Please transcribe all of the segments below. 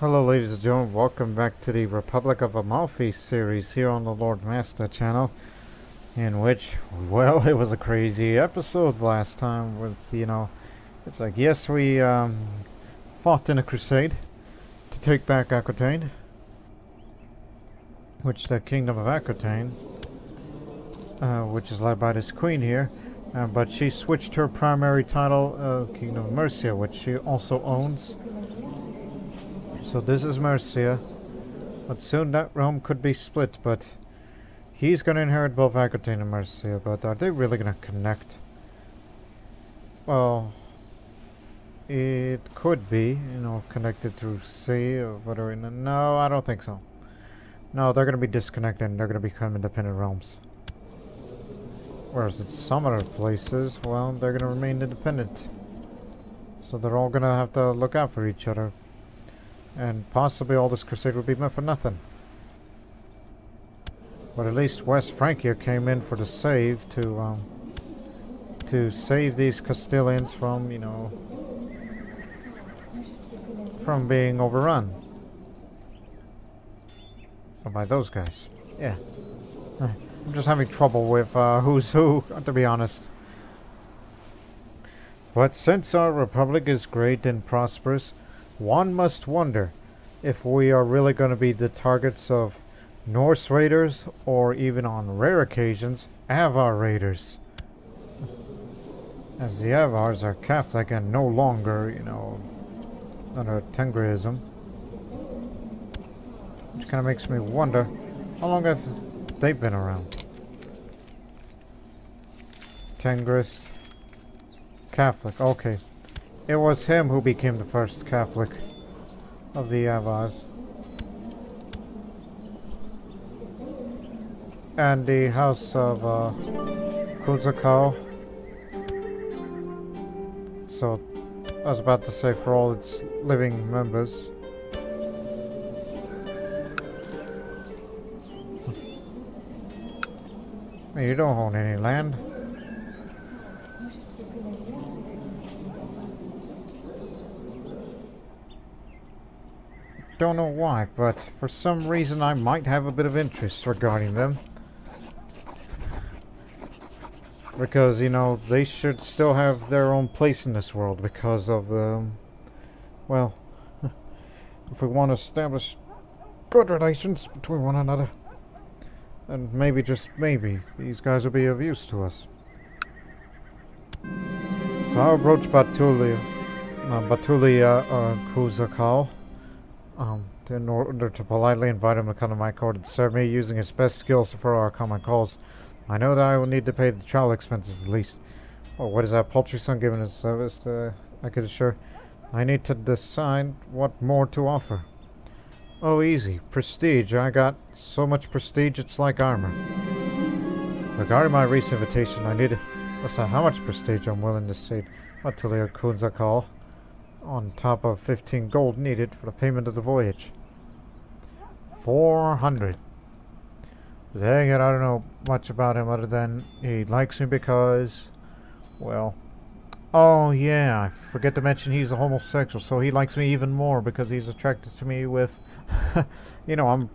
Hello ladies and gentlemen, welcome back to the Republic of Amalfi series here on the Lord Master channel, in which, well, it was a crazy episode last time with, it's like, yes, we fought in a crusade to take back Aquitaine, which the Kingdom of Aquitaine, which is led by this queen here, but she switched her primary title, Kingdom of Mercia, which she also owns. So this is Mercia, but soon that realm could be split, but he's going to inherit both Aquitaine and Mercia, but are they really going to connect? Well, it could be, connected through sea or whatever. No, I don't think so. No, they're going to be disconnected and they're going to become independent realms. Whereas in some other places, well, they're going to remain independent. So they're all going to have to look out for each other. And possibly all this crusade would be meant for nothing. But at least West Francia came in for the save to save these Castilians from, from being overrun. Or by those guys. Yeah. I'm just having trouble with who's who, to be honest. But since our republic is great and prosperous, one must wonder if we are really going to be the targets of Norse raiders, or even on rare occasions, Avar raiders. As the Avars are Catholic and no longer, under Tengrism. Which kind of makes me wonder, how long have they been around? Tengris. Catholic, okay. It was him who became the first Catholic of the Avars. And the house of Kuzakao. So, I was about to say for all its living members. Hey, you don't own any land. Don't know why, but for some reason I might have a bit of interest regarding them. Because, they should still have their own place in this world because of, well, if we want to establish good relations between one another, then maybe, just maybe, these guys will be of use to us. So I'll approach Batulia Kuzakal. In order to politely invite him to come to my court and serve me, using his best skills for our common cause. I know that I will need to pay the travel expenses at least. Oh, what is that paltry sum given as service to, I could assure. I need to decide what more to offer. Oh, easy. Prestige. I got so much prestige it's like armor. Regarding my recent invitation, I need listen, how much prestige I'm willing to cede. Matulia Kunzakal. On top of 15 gold needed for the payment of the voyage. 400. Dang it, I don't know much about him other than he likes me because, well, oh yeah, I forget to mention he's a homosexual, so he likes me even more because he's attracted to me with, I'm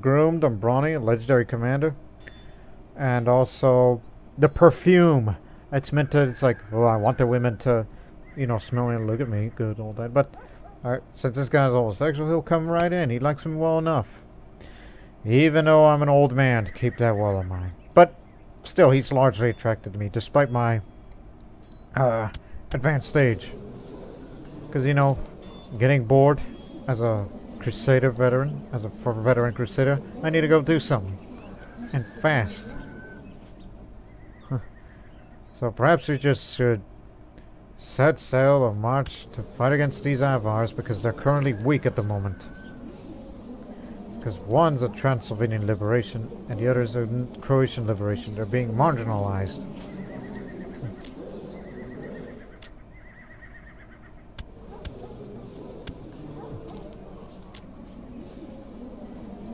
groomed, I'm brawny, a legendary commander, and also the perfume. It's meant to, it's like, oh, I want the women to, smell me and look at me, good, all that. But, alright, since this guy's homosexual, he'll come right in. He likes me well enough. Even though I'm an old man, to keep that well in mind. But, still, he's largely attracted to me, despite my, advanced stage. Because, getting bored as a Crusader veteran, as a veteran Crusader, I need to go do something. And fast. So perhaps we just should set sail or march to fight against these Avars because they're currently weak at the moment. Because one's a Transylvanian liberation and the other's a Croatian liberation. They're being marginalized.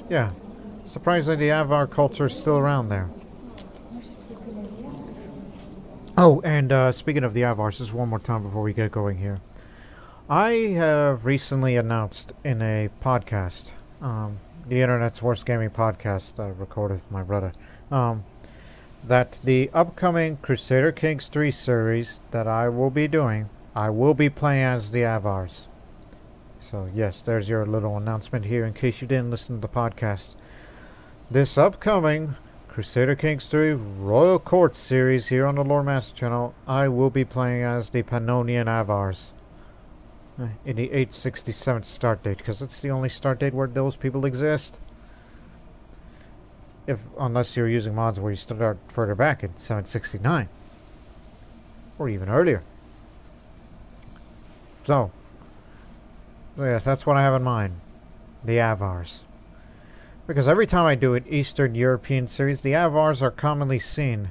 Yeah, surprisingly the Avar culture is still around there. Oh, and speaking of the Avars, just one more time before we get going here. I have recently announced in a podcast, the internet's worst gaming podcast I recorded with my brother, that the upcoming Crusader Kings 3 series that I will be doing, I will be playing as the Avars. So yes, there's your little announcement here in case you didn't listen to the podcast. This upcoming Crusader Kings 3 Royal Court series here on the Lord Master channel, I will be playing as the Pannonian Avars. In the 867 start date, because it's the only start date where those people exist. Unless you're using mods where you start further back in 769. Or even earlier. So yes, that's what I have in mind. The Avars. Because every time I do an Eastern European series, the Avars are commonly seen,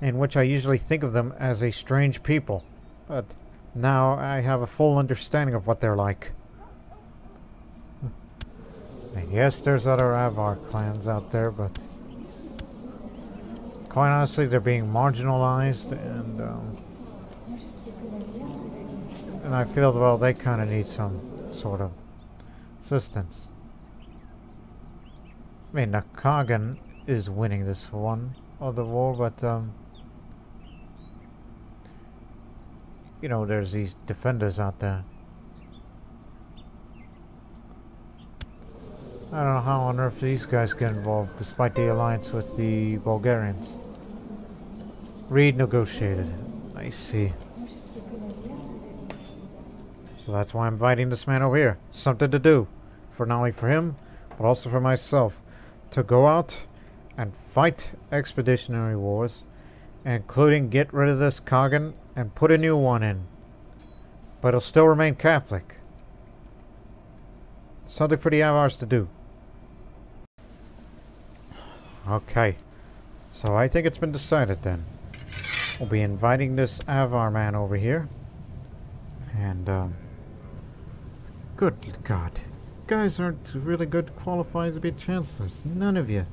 in which I usually think of them as a strange people. But now I have a full understanding of what they're like. And yes, there's other Avar clans out there, but quite honestly, they're being marginalized, and I feel, well, they kind of need some sort of assistance. I mean, Nakagan is winning this one of the war, but you know, there's these defenders out there. I don't know how on earth these guys get involved, despite the alliance with the Bulgarians. Reed negotiated. I see. So that's why I'm inviting this man over here. Something to do. For not only for him, but also for myself. To go out and fight expeditionary wars, including get rid of this Kagan and put a new one in. But it'll still remain Catholic. Something for the Avars to do. Okay. So I think it's been decided then. We'll be inviting this Avar man over here. And, good God. Guys aren't really good qualified to be chancellors. None of you.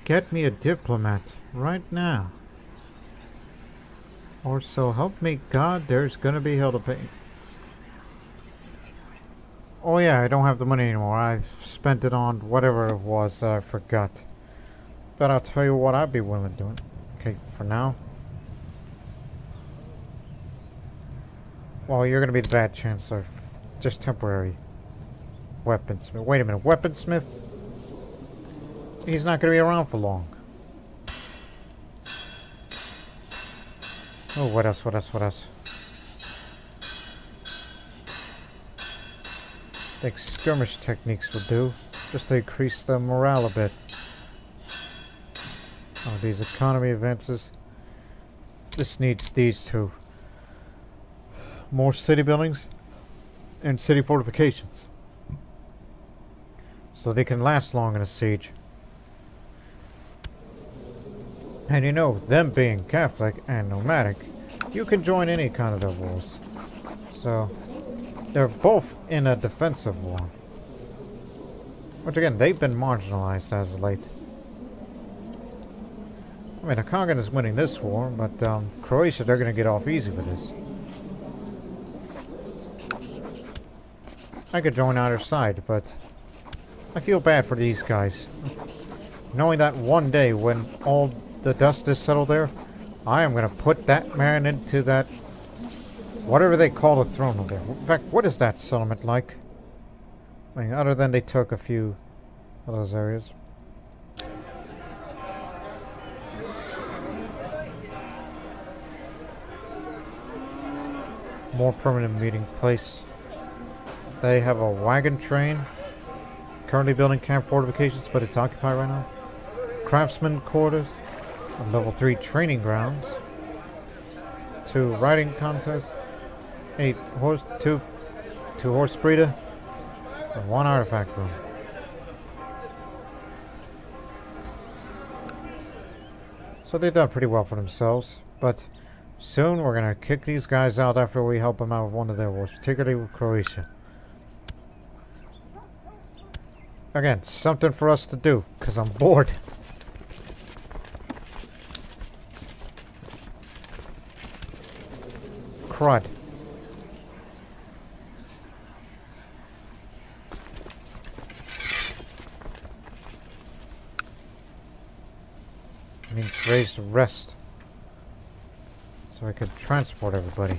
Get me a diplomat right now. Or so help me God, there's gonna be hell to pay. Oh yeah, I don't have the money anymore. I spent it on whatever it was that I forgot. But I'll tell you what I'd be willing to do it. Okay, for now. Well, you're gonna be the bad chancellor. Just temporary. Weaponsmith. Wait a minute, weaponsmith? He's not going to be around for long. Oh, what else, what else, what else? I think skirmish techniques would do, just to increase the morale a bit. Oh, these economy advances. This needs these two. More city buildings and city fortifications. So they can last long in a siege. And you know, them being Catholic and nomadic, you can join any kind of their wars. So, they're both in a defensive war. Which again, they've been marginalized as of late. I mean, Akagan is winning this war, but Croatia, they're going to get off easy with this. I could join either side, but I feel bad for these guys. Knowing that one day when all the dust is settled there, I am going to put that man into that, whatever they call the throne over there. In fact, what is that settlement like? I mean, other than they took a few of those areas. More permanent meeting place. They have a wagon train. Currently building camp fortifications, but it's occupied right now. Craftsman quarters. A level 3 training grounds. 2 riding contests. 2 horse breeder. And 1 artifact room. So they've done pretty well for themselves, but soon we're going to kick these guys out after we help them out with one of their wars, particularly with Croatia. Again, something for us to do, because I'm bored. crud. It means raise the rest. So I could transport everybody.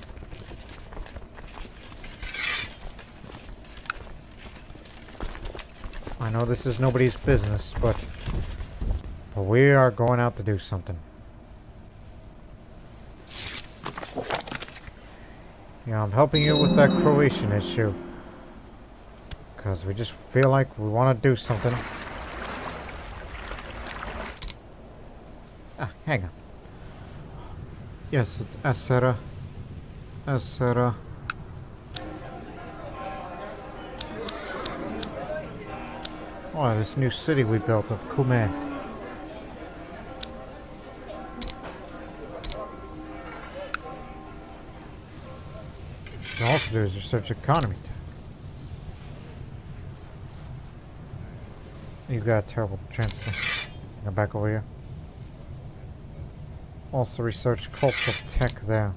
I know this is nobody's business, but we are going out to do something. Yeah, I'm helping you with that Croatian issue. Because we just feel like we want to do something. Ah, hang on. Yes, it's Essera. Essera. Oh, this new city we built of Kume. What you also do is research economy. You've got a terrible chance to go back over here. Also research cultural tech there.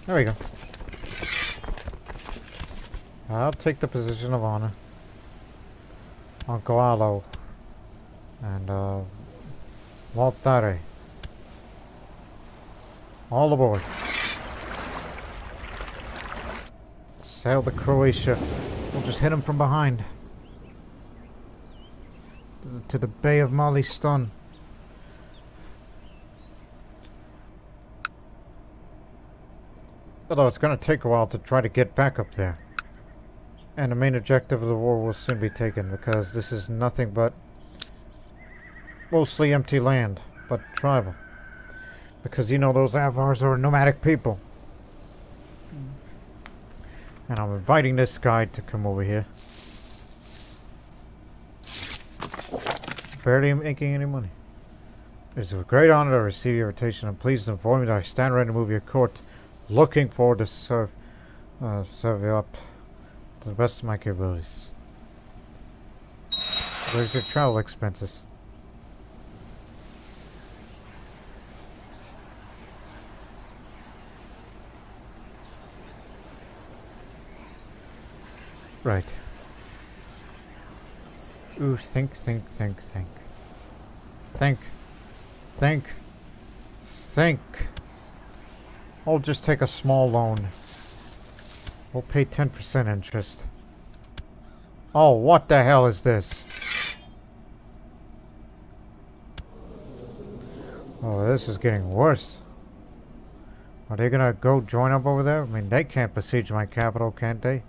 There we go. I'll take the position of honor. Uncle Alo. And, Valtare. All aboard. Sail to Croatia. We'll just hit him from behind. To the Bay of Mali Stun. Although it's going to take a while to try to get back up there. And the main objective of the war will soon be taken, because this is nothing but mostly empty land, but tribal. Because you know those Avars are nomadic people. And I'm inviting this guy to come over here. Barely making any money. It is a great honor to receive your invitation. I'm pleased to inform you that I stand ready to move your court. Looking forward to serve you up to the best of my capabilities. Where's your travel expenses? Right. Ooh, think. I'll just take a small loan. We'll pay 10% interest. Oh, what the hell is this? Oh, this is getting worse. Are they gonna go join up over there? I mean, they can't besiege my capital, can't they?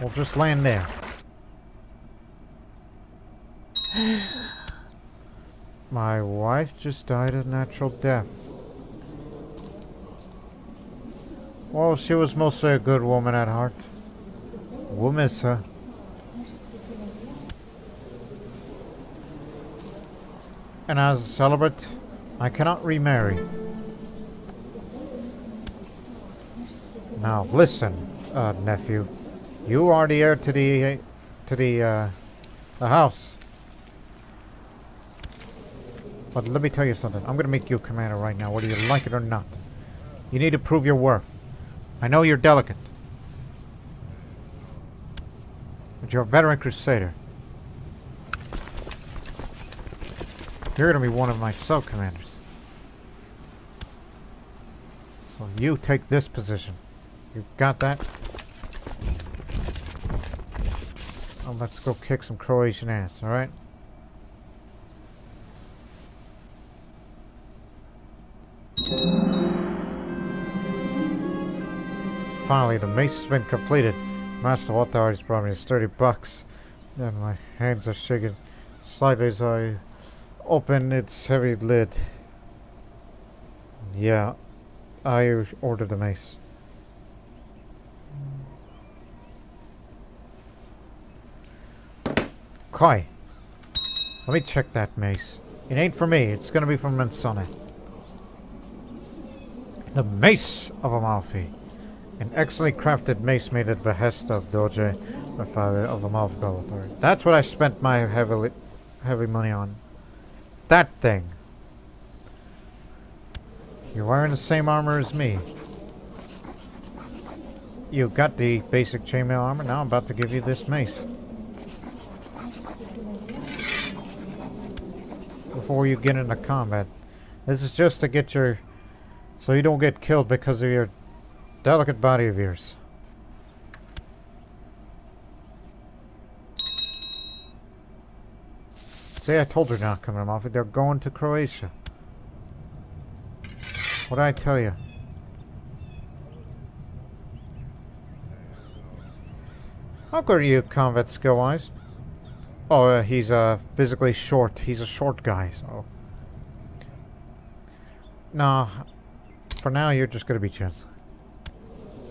We'll just land there. My wife just died a natural death. Well, she was mostly a good woman at heart. We'll miss her. And as a celibate, I cannot remarry. Now, listen, nephew. You are the heir to the house. But let me tell you something. I'm gonna make you commander right now, whether you like it or not. You need to prove your worth. I know you're delicate, but you're a veteran crusader. You're gonna be one of my sub-commanders. So you take this position. You got that? Oh, let's go kick some Croatian ass, alright? Finally, the mace has been completed. Master Authorities brought me $30. And my hands are shaking slightly as I open its heavy lid. Yeah, I ordered the mace. Kai, let me check that mace. It ain't for me, it's gonna be from Mansone. The Mace of Amalfi. An excellently crafted mace made at the behest of Doge Raffaele of Amalfi Authority. That's what I spent my heavy money on. That thing. You're wearing the same armor as me. You got the basic chainmail armor. Now I'm about to give you this mace. Before you get into combat. This is just to get your... so you don't get killed because of your delicate body of yours. See, I told her not coming to Amalfi. They're going to Croatia. What did I tell you? How good are you combat skill-wise? Oh, he's physically short. He's a short guy, so... nah, for now you're just gonna be chance.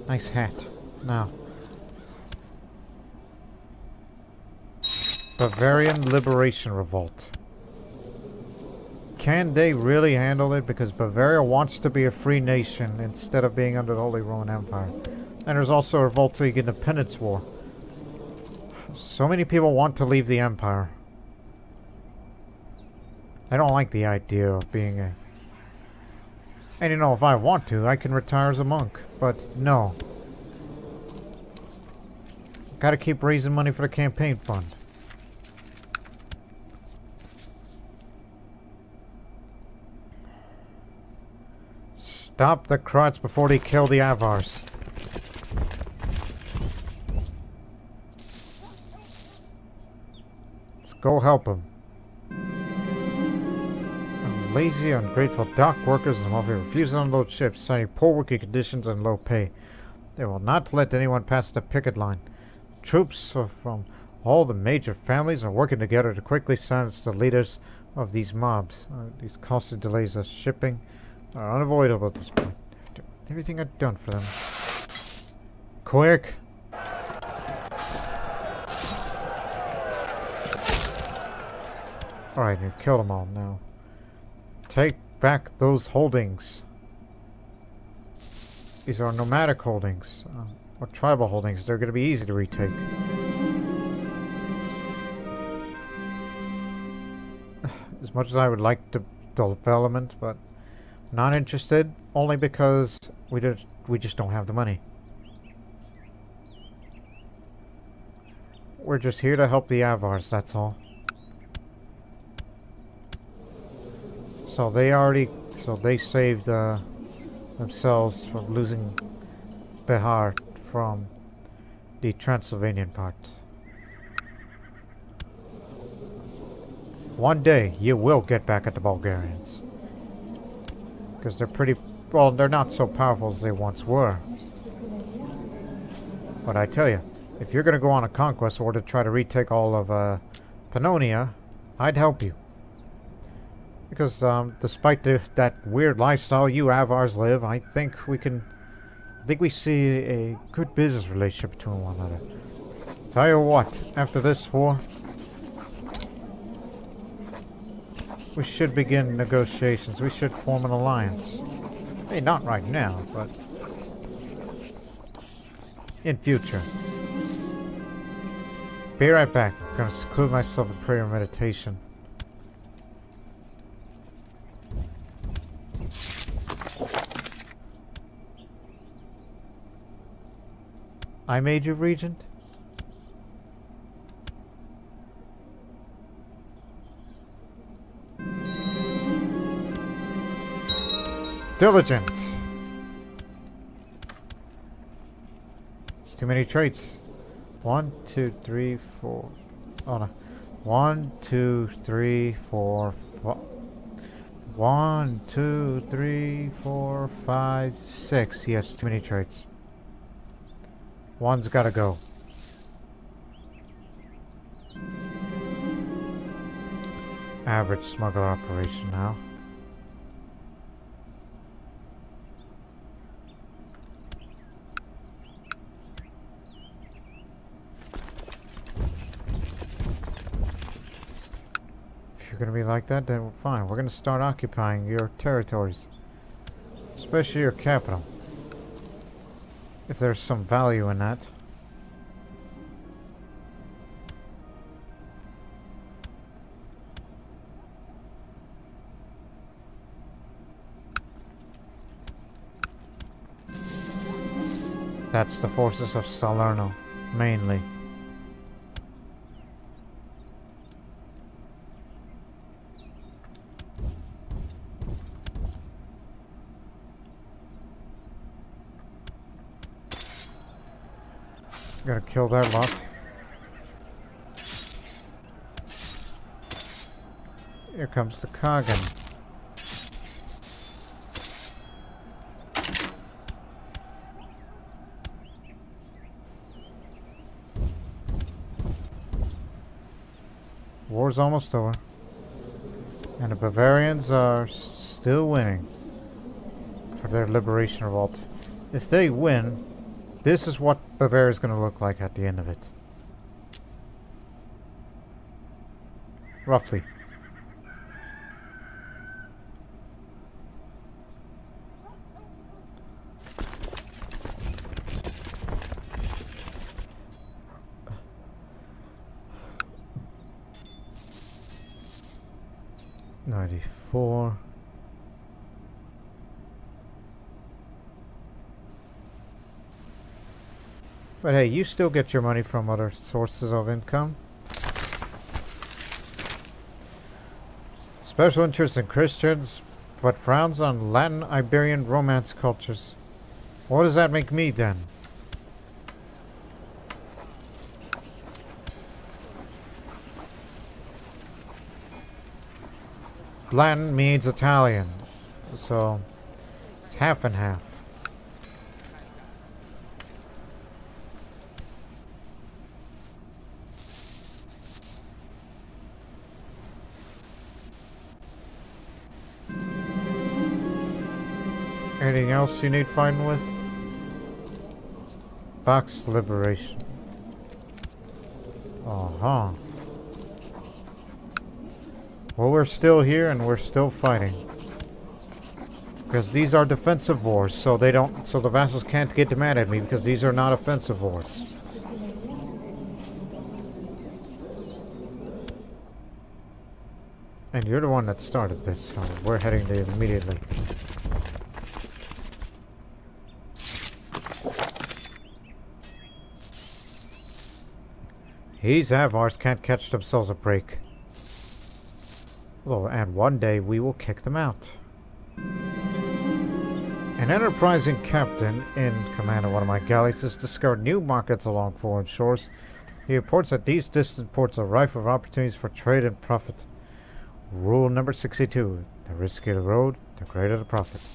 Nice hat. Now. Bavarian Liberation Revolt. Can they really handle it? Because Bavaria wants to be a free nation instead of being under the Holy Roman Empire. And there's also a revolt to the Independence War. So many people want to leave the Empire. I don't like the idea of being a... and you know, if I want to, I can retire as a monk. But no. Gotta keep raising money for the campaign fund. Stop the Croats before they kill the Avars. Let's go help them. Lazy, ungrateful dock workers in Amalfi refuse to unload ships, citing poor working conditions and low pay. They will not let anyone pass the picket line. Troops from all the major families are working together to quickly silence the leaders of these mobs. These costly delays of shipping are unavoidable at this point. After everything I've done for them. Quick! Alright, you killed them all now. Take back those holdings. These are nomadic holdings. Or tribal holdings. They're going to be easy to retake. As much as I would like the development, but not interested, only because we just don't have the money. We're just here to help the Avars, that's all. So they saved themselves from losing Bihar from the Transylvanian part. One day you will get back at the Bulgarians. Because they're pretty... well, they're not so powerful as they once were. But I tell you, if you're going to go on a conquest or to try to retake all of Pannonia, I'd help you. Because despite that weird lifestyle you Avars live, I think we see a good business relationship between one another. Tell you what, after this war, we should begin negotiations. We should form an alliance. Hey, not right now, but in future. Be right back. I'm gonna seclude myself in prayer and meditation. I made you regent? Diligent. It's too many traits. 1, 2, 3, 4. Oh no. 1, 2, 3, 4, 5. 1, 2, 3, 4, 5, 6. Yes, too many traits. One's gotta go. Average smuggler operation now. If you're gonna be like that, then fine. We're gonna start occupying your territories. Especially your capital. If there's some value in that. That's the forces of Salerno, mainly. Gotta kill that lot. Here comes the Kagan. War's almost over. And the Bavarians are still winning for their liberation revolt. If they win, this is what Bavaria is going to look like at the end of it. Roughly. '94. But hey, you still get your money from other sources of income. Special interest in Christians, but frowns on Latin Iberian Romance cultures. What does that make me then? Latin means Italian, so it's half and half. Anything else you need fighting with? Box liberation. Uh-huh. Well, we're still here and we're still fighting. Because these are defensive wars, so they don't, so the vassals can't get mad at me because these are not offensive wars. And you're the one that started this, so we're heading there immediately. These Avars can't catch themselves a break. Oh, and one day we will kick them out. An enterprising captain in command of one of my galleys has discovered new markets along foreign shores. He reports that these distant ports are rife with opportunities for trade and profit. Rule number 62. The riskier the road, the greater the profit.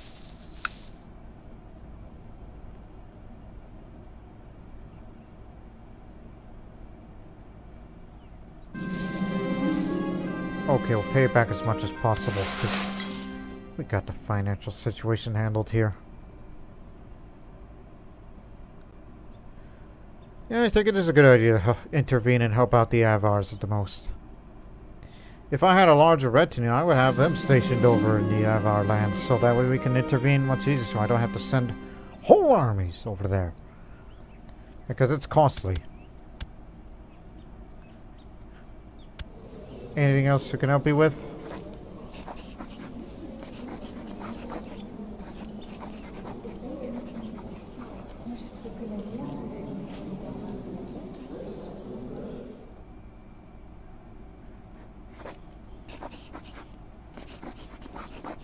Okay, we'll pay it back as much as possible, because we got the financial situation handled here. Yeah, I think it is a good idea to intervene and help out the Avars at the most. If I had a larger retinue, I would have them stationed over in the Avar lands, so that way we can intervene much easier, so I don't have to send whole armies over there. Because it's costly. Anything else we can help you with?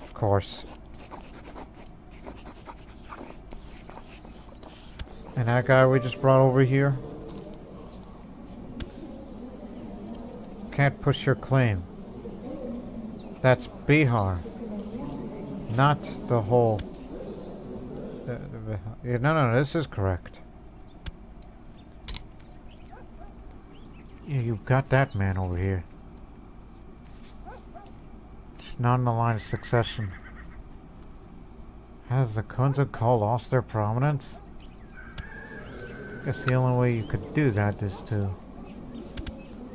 Of course. And that guy we just brought over here? Can't push your claim. That's Bihar, not the whole. No, this is correct. Yeah, you've got that man over here. It's not in the line of succession. Has the Kunza Call lost their prominence? I guess the only way you could do that is to.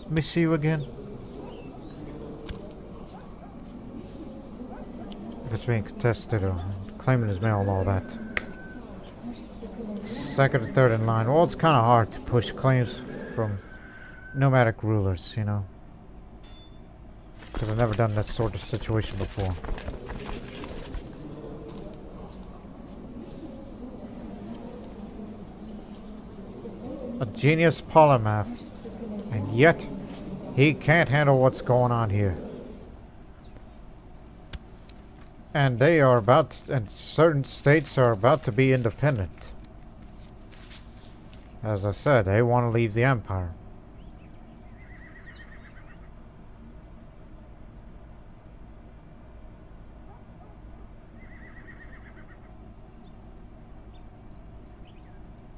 Let me see you again. If it's being contested or claiming his mail and all that. Second or third in line. Well, it's kind of hard to push claims from nomadic rulers, you know. Because I've never done that sort of situation before. a genius polymath, and yet he can't handle what's going on here. And they are about, and certain states are about to be independent. As I said, they want to leave the empire.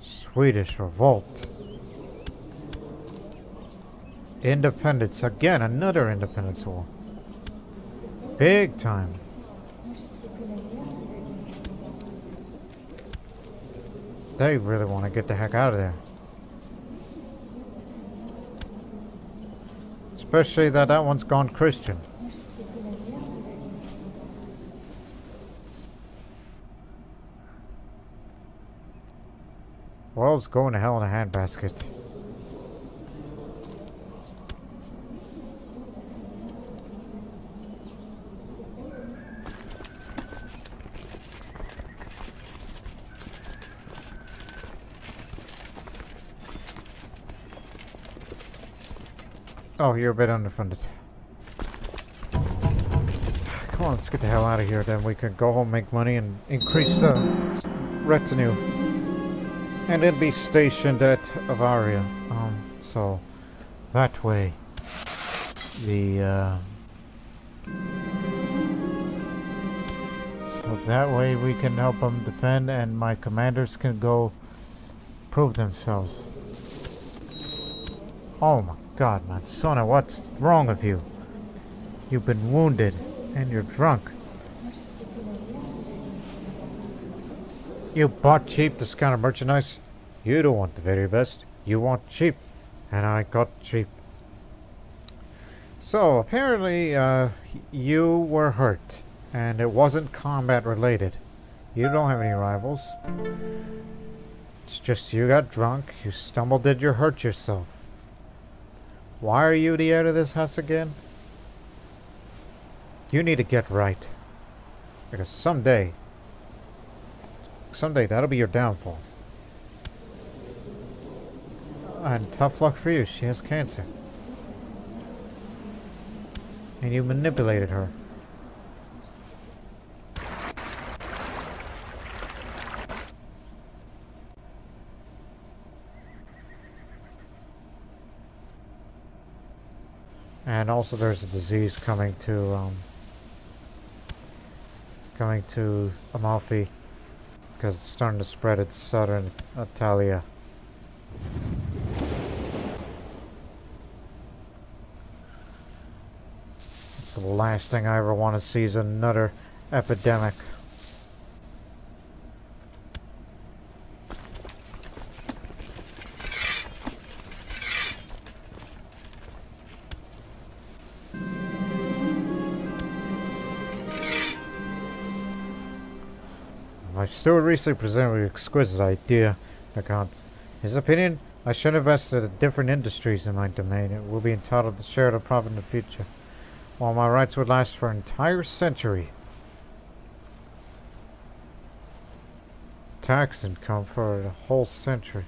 Swedish revolt. Independence. Again, another independence war. Big time. They really want to get the heck out of there. Especially that one's gone Christian. World's going to hell in a handbasket. Oh, you're a bit underfunded. Come on, let's get the hell out of here. Then we can go home, make money, and increase the retinue. And it'll be stationed at Avaria. So that way, we can help them defend, and my commanders can go prove themselves. Oh my God, Mansone, what's wrong with you? You've been wounded, and you're drunk. You bought cheap this kind of merchandise? You don't want the very best. You want cheap. And I got cheap. So, apparently, you were hurt. And it wasn't combat related. You don't have any rivals. It's just you got drunk, you stumbled, and you hurt yourself. Why are you the heir to this house again? You need to get right. Because someday that'll be your downfall. And tough luck for you, she has cancer. And you manipulated her. And also there's a disease coming to Amalfi, because it's starting to spread in southern Italia. It's the last thing I ever want to see is another epidemic. My steward recently presented an exquisite idea. In his opinion, I should invest in different industries in my domain. It will be entitled to share the profit in the future, while my rights would last for an entire century. Tax income for a whole century.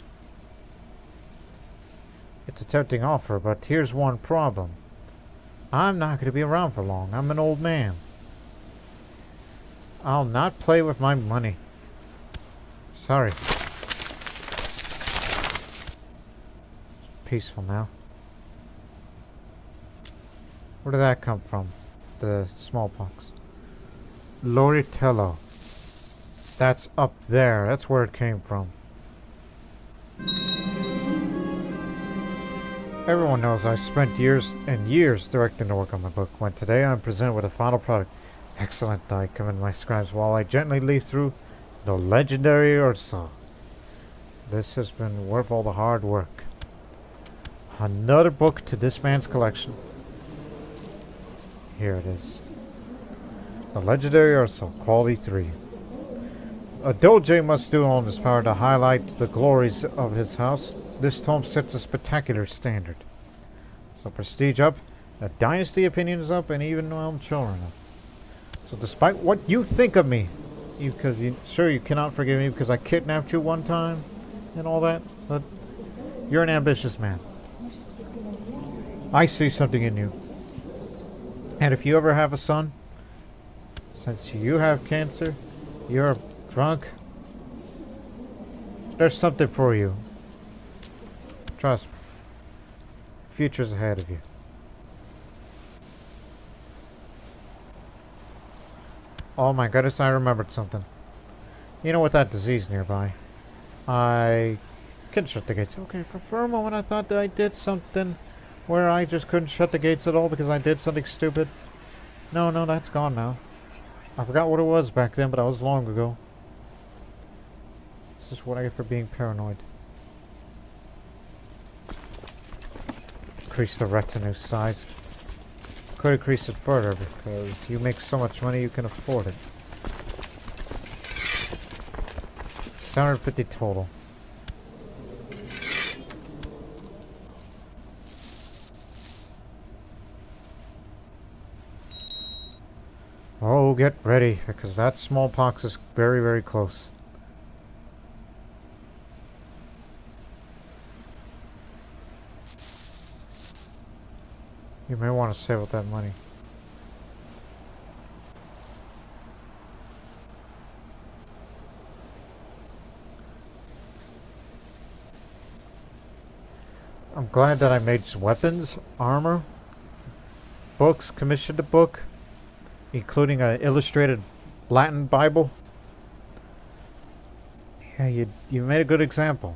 It's a tempting offer, but here's one problem. I'm not going to be around for long. I'm an old man. I'll not play with my money. Sorry. Peaceful now. Where did that come from? The smallpox. Loritello. That's up there. That's where it came from. Everyone knows I spent years and years directing the work on my book. When today I'm presented with a final product. Excellent, I come in my scribes while I gently leaf through the legendary Ursa. This has been worth all the hard work. Another book to this man's collection. Here it is. The legendary Ursa, quality 3. A Doge must do all in his power to highlight the glories of his house. This tome sets a spectacular standard. So prestige up, a dynasty opinion is up, and even children up. So despite what you think of me, you cannot forgive me because I kidnapped you one time and all that, but You're an ambitious man. I see something in you. And if you ever have a son, since you have cancer, you're drunk, there's something for you. Trust me. Future's ahead of you. Oh my goodness, I remembered something. You know, with that disease nearby, I can shut the gates. Okay, for a moment I thought that I did something where I just couldn't shut the gates at all because I did something stupid. No, that's gone now. I forgot what it was back then, but that was long ago. This is what I get for being paranoid. Increase the retinue size. Could increase it further because you make so much money you can afford it. 750 total. Oh, get ready, because that smallpox is very, very close. You may want to save up that money. I'm glad that I made some weapons, armor, books, commissioned a book, including an illustrated Latin Bible. Yeah, you made a good example.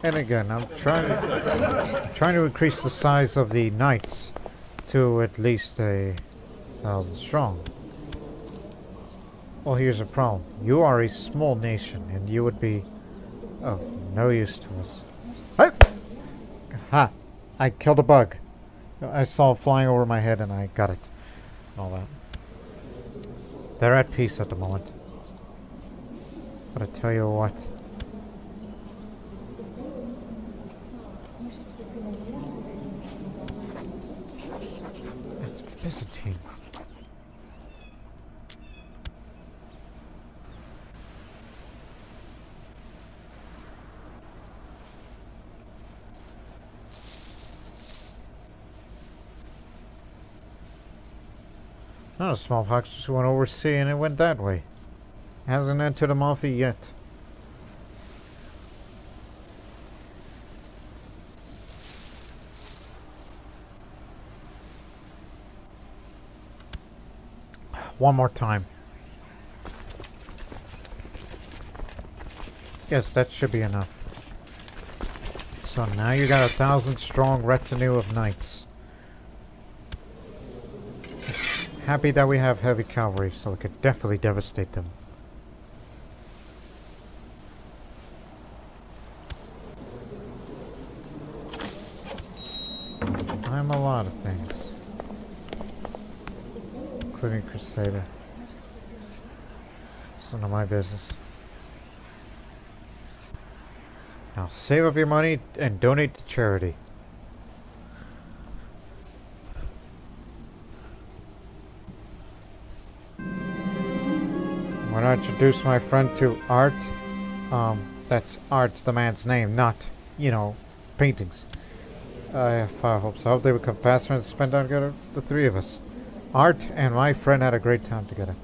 And again, I'm trying to increase the size of the knights to at least 1,000 strong. Well, here's a problem. You are a small nation, and you would be of no use to us. Hey! Ha! I killed a bug. I saw it flying over my head, and I got it. All that. They're at peace at the moment. But I tell you what. It's Byzantine. No, smallpox just went overseas and it went that way. Hasn't entered Amalfi yet. One more time. Yes, that should be enough. So now you got 1,000 strong retinue of knights. Happy that we have heavy cavalry, so we could definitely devastate them. I'm a lot of things. Including Crusader. It's none of my business. Now save up your money and donate to charity. When I introduce my friend to art, that's Art's the man's name, not, you know, paintings. I have high hopes. I hope they become fast friends and spend time together, the three of us. Art and my friend had a great time together.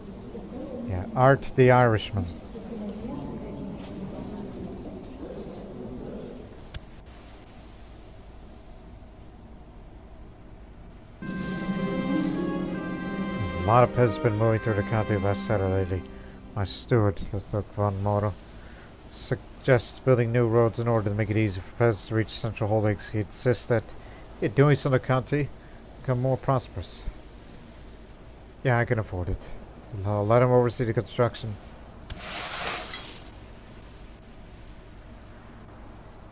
Yeah, Art the Irishman. A lot of peasants have been moving through the county last Saturday lately. My steward, Dr. von Moro, suggests building new roads in order to make it easier for peasants to reach central holdings. He insists that doing so in the county become more prosperous. Yeah, I can afford it. I'll let him oversee the construction.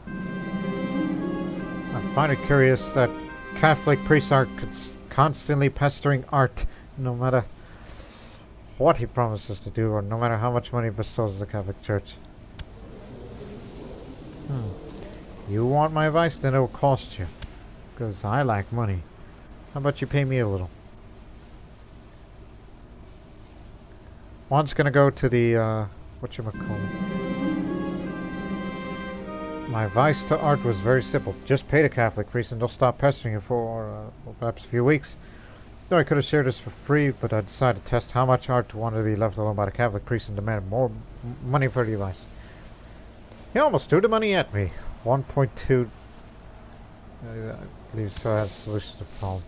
I find it curious that Catholic priests are constantly pestering Art, no matter what he promises to do, or no matter how much money he bestows the Catholic Church. You want my advice? Then it will cost you. Because I lack money. How about you pay me a little? One's gonna go to the, whatchamacallit. My advice to Art was very simple. Just pay the Catholic priest and they'll stop pestering you for perhaps a few weeks. Though I could have shared this for free, but I decided to test how much Art wanted to be left alone by the Catholic priest and demanded more money for the advice. He almost threw the money at me. 1.2. I believe so has a solution to the problem.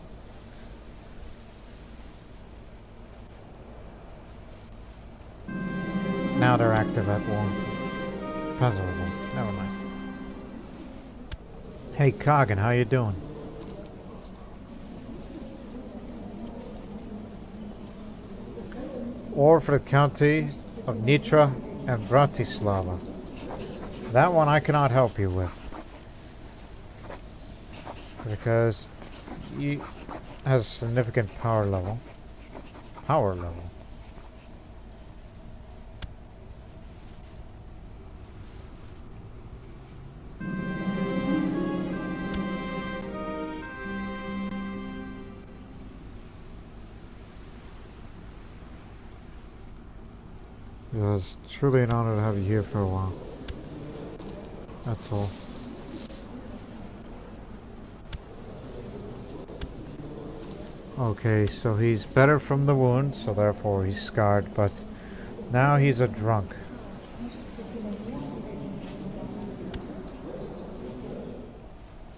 Now they're active at war. Puzzle revolts. Never mind. Hey Coggin, how you doing? Or for the county of Nitra and Bratislava. That one I cannot help you with. Because he has a significant power level. Power level. It was truly an honor to have you here for a while. That's all. Okay, so he's better from the wound, so therefore he's scarred, but now he's a drunk.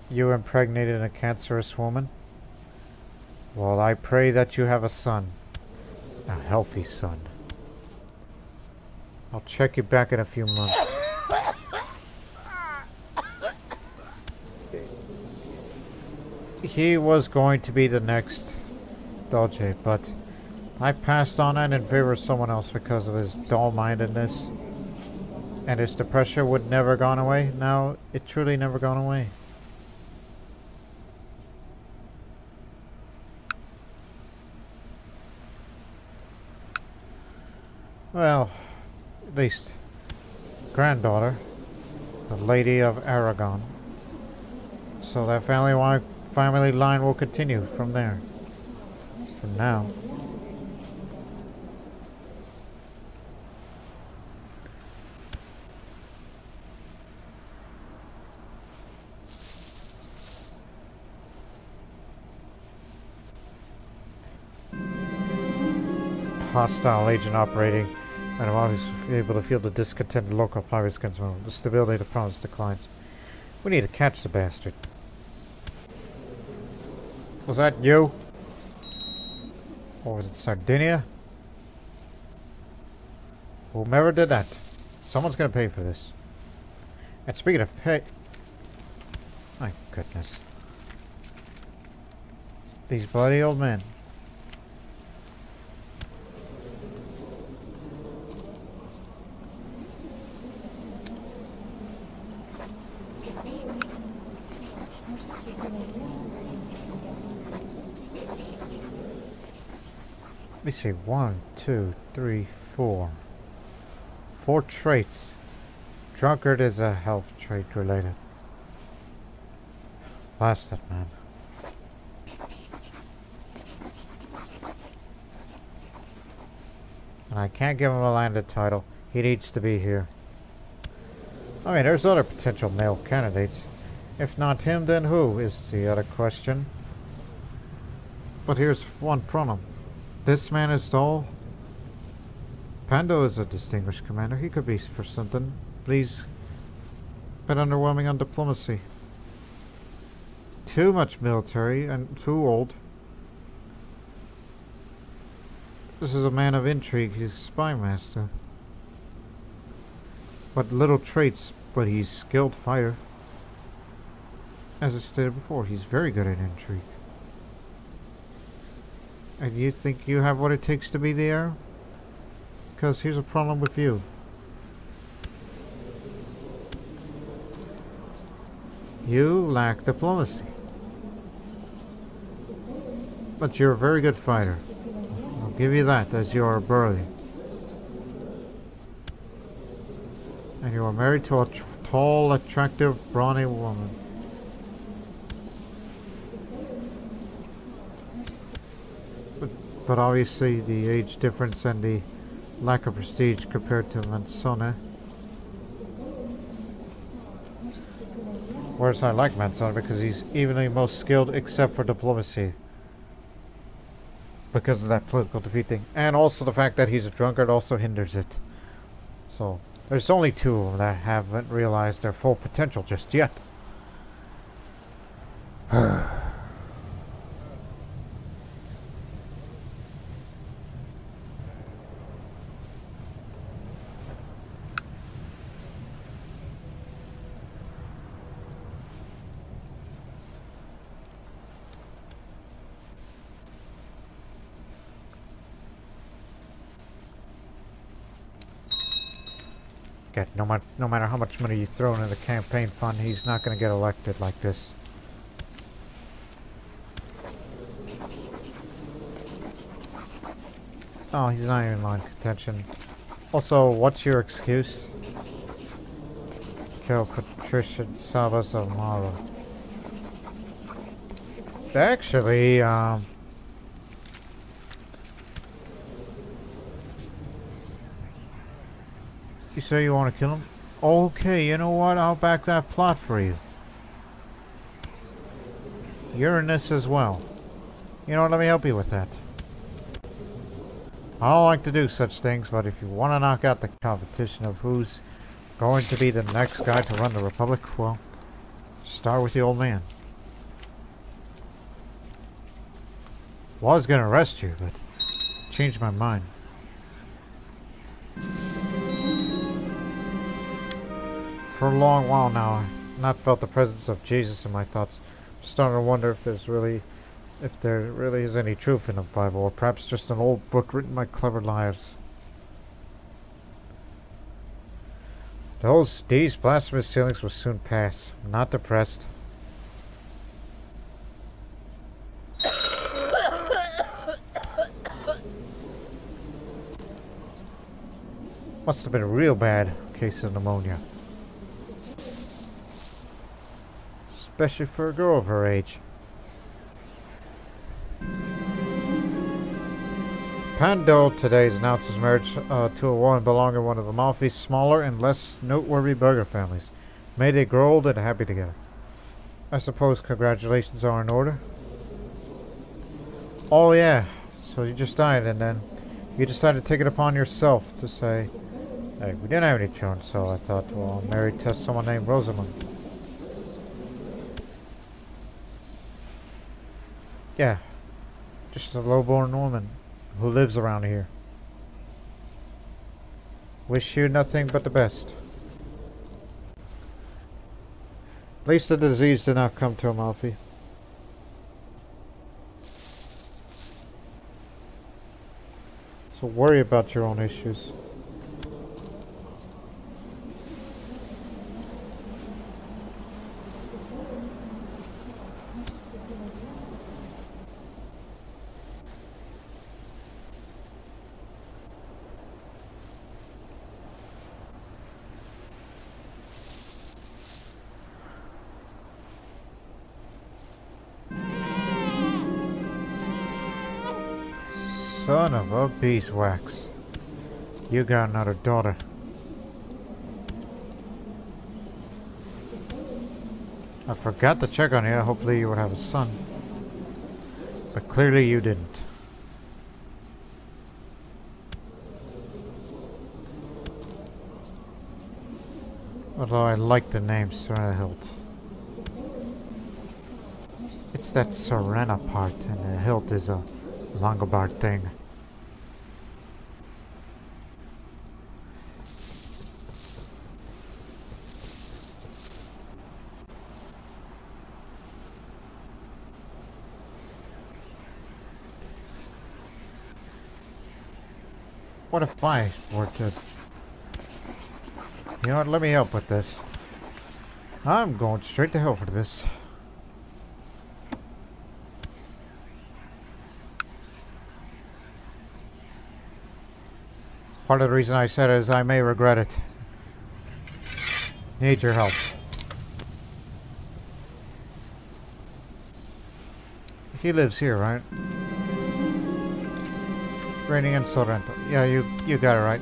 You impregnated a cancerous woman? Well, I pray that you have a son. A healthy son. I'll check you back in a few months. He was going to be the next Doge, but I passed on that in favor of someone else because of his dull-mindedness. And his depression would never gone away. Now, it truly never gone away. Well, at least granddaughter, the Lady of Aragon. So that family line will continue from there. For now. Hostile agent operating, and I'm always able to feel the discontented local pirates against me. The stability of the promise declines. We need to catch the bastard. Was that you? Or was it Sardinia? Whomever did that, someone's gonna pay for this. And speaking of pay, my goodness, these bloody old men. Let me see, 1, 2, 3, 4. 4 traits. Drunkard is a health trait related. Blast that man. And I can't give him a landed title. He needs to be here. I mean, there's other potential male candidates. If not him, then who is the other question. But here's one problem. This man is dull. Pando is a distinguished commander. He could be for something. Please. Bit underwhelming on diplomacy. Too much military and too old. This is a man of intrigue. He's a spy master. But little traits, but he's a skilled fighter. As I stated before, he's very good at intrigue. And you think you have what it takes to be the heir? Because here's a problem with you. You lack diplomacy. But you're a very good fighter. I'll give you that, as you are burly. And you are married to a tall, attractive, brawny woman. But obviously the age difference and the lack of prestige compared to Mansone. Whereas I like Mansone because he's evenly most skilled except for diplomacy. Because of that political defeat thing. And also the fact that he's a drunkard also hinders it. So, there's only two of them that haven't realized their full potential just yet. No matter how much money you throw into the campaign fund, he's not going to get elected like this. Oh, he's not even in line contention. Also, what's your excuse? Kill Patricia Savas of Mara. Actually, you say you want to kill him? Okay, you know what? I'll back that plot for you. You're in this as well. You know what? Let me help you with that. I don't like to do such things, but if you want to knock out the competition of who's going to be the next guy to run the Republic, well, start with the old man. Was going to arrest you, but changed my mind. For a long while now, I've not felt the presence of Jesus in my thoughts. I'm starting to wonder if there really is any truth in the Bible, or perhaps just an old book written by clever liars. These blasphemous feelings will soon pass. I'm not depressed. Must have been a real bad case of pneumonia. Especially for a girl of her age. Pando today announced his marriage to a woman belonging to one of Amalfi's smaller and less noteworthy burgher families. May they grow old and happy together. I suppose congratulations are in order. Oh yeah, so you just died and then you decided to take it upon yourself to say, hey, we didn't have any children, so I thought, well, I'm married to someone named Rosamund. Yeah, just a low-born woman who lives around here. Wish you nothing but the best. At least the disease did not come to Amalfi. So worry about your own issues. Son of a beeswax. You got another daughter. I forgot to check on you. Hopefully you would have a son. But clearly you didn't. Although I like the name Serena. It's that Serena part, and the hilt is a Longobarд thing. What if I were to... You know what, let me help with this. I'm going straight to hell for this. Part of the reason I said it is I may regret it. Need your help. He lives here, right? Reigning in Sorrento. Yeah, you got it right.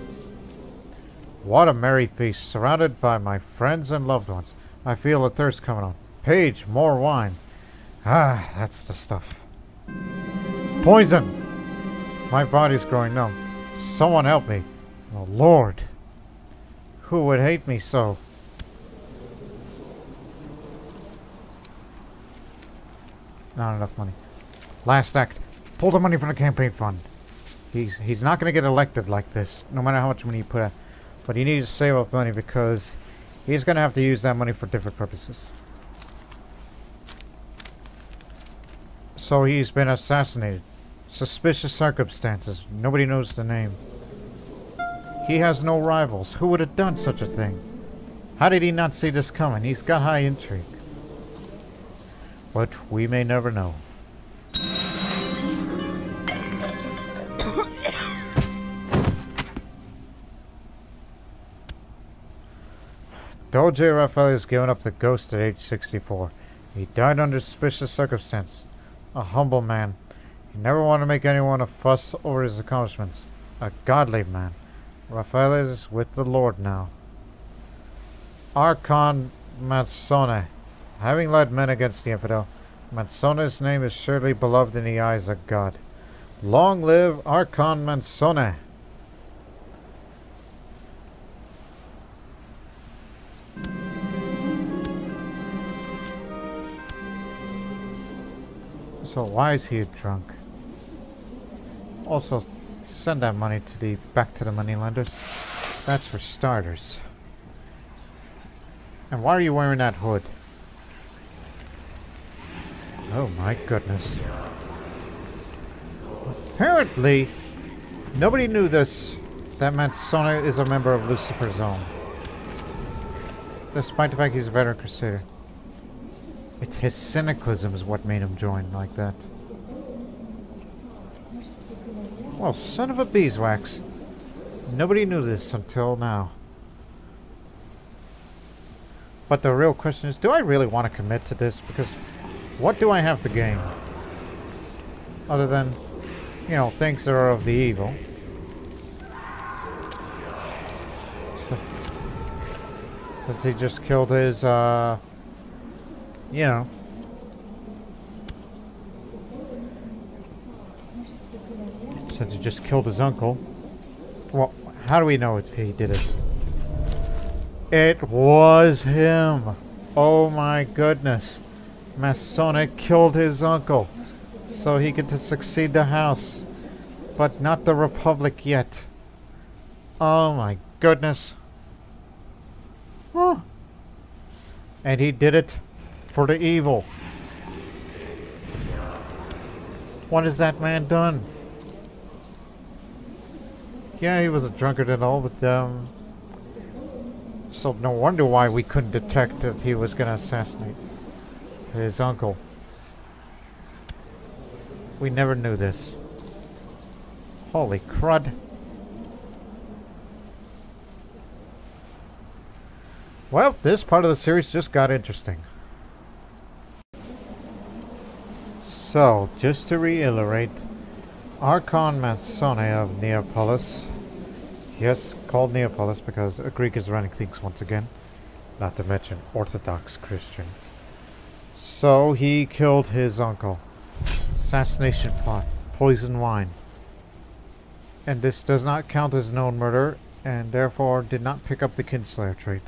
What a merry feast, surrounded by my friends and loved ones. I feel a thirst coming on. Page, more wine. Ah, that's the stuff. Poison! My body's growing numb. Someone help me. Oh, Lord. Who would hate me so? Not enough money. Last act. Pull the money from the campaign fund. He's not going to get elected like this, no matter how much money you put out. But he needs to save up money because he's going to have to use that money for different purposes. So he's been assassinated. Suspicious circumstances. Nobody knows the name. He has no rivals. Who would have done such a thing? How did he not see this coming? He's got high intrigue. But we may never know. Doge Raffaele has given up the ghost at age 64. He died under suspicious circumstances. A humble man. He never wanted to make anyone a fuss over his accomplishments. A godly man. Raffaele is with the Lord now. Archon Mansone. Having led men against the infidel, Mansone's name is surely beloved in the eyes of God. Long live Archon Mansone! So why is he drunk? Also, send that money to back to the moneylenders. That's for starters. And why are you wearing that hood? Oh my goodness. Apparently, nobody knew this, that Mansone is a member of Lucifer's Own. Despite the fact he's a veteran crusader. It's his cynicism is what made him join like that. Well, son of a beeswax. Nobody knew this until now. But the real question is, do I really want to commit to this? Because what do I have to gain? Other than, you know, things that are of the evil. Since he just killed his, you know. Since he just killed his uncle. Well, how do we know if he did it? It was him! Oh my goodness. Mansone killed his uncle so he could succeed the house. But not the Republic yet. Oh my goodness. Oh. And he did it for the evil. What has that man done? Yeah, he was a drunkard and all, but so no wonder why we couldn't detect that he was going to assassinate his uncle. We never knew this. Holy crud. Well, this part of the series just got interesting. So, just to reiterate, Archon Mansone of Neapolis, yes, called Neapolis because a Greek is running things once again, not to mention Orthodox Christian. So he killed his uncle. Assassination plot, poison wine. And this does not count as known murder, and therefore did not pick up the kinslayer trait.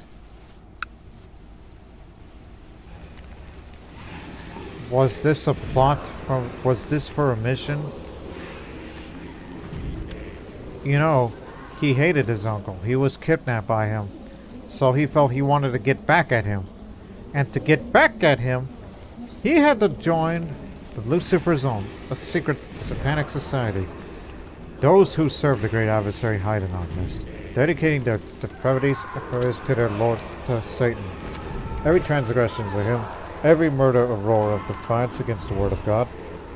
Was this a plot from, was this for a mission? You know, he hated his uncle. He was kidnapped by him. So he felt he wanted to get back at him. And to get back at him, he had to join the Lucifer's Own, a secret satanic society. Those who serve the great adversary hide in our midst, dedicating their depravities to their lord, to Satan. Every transgression to him, every murder a roar of defiance against the word of God.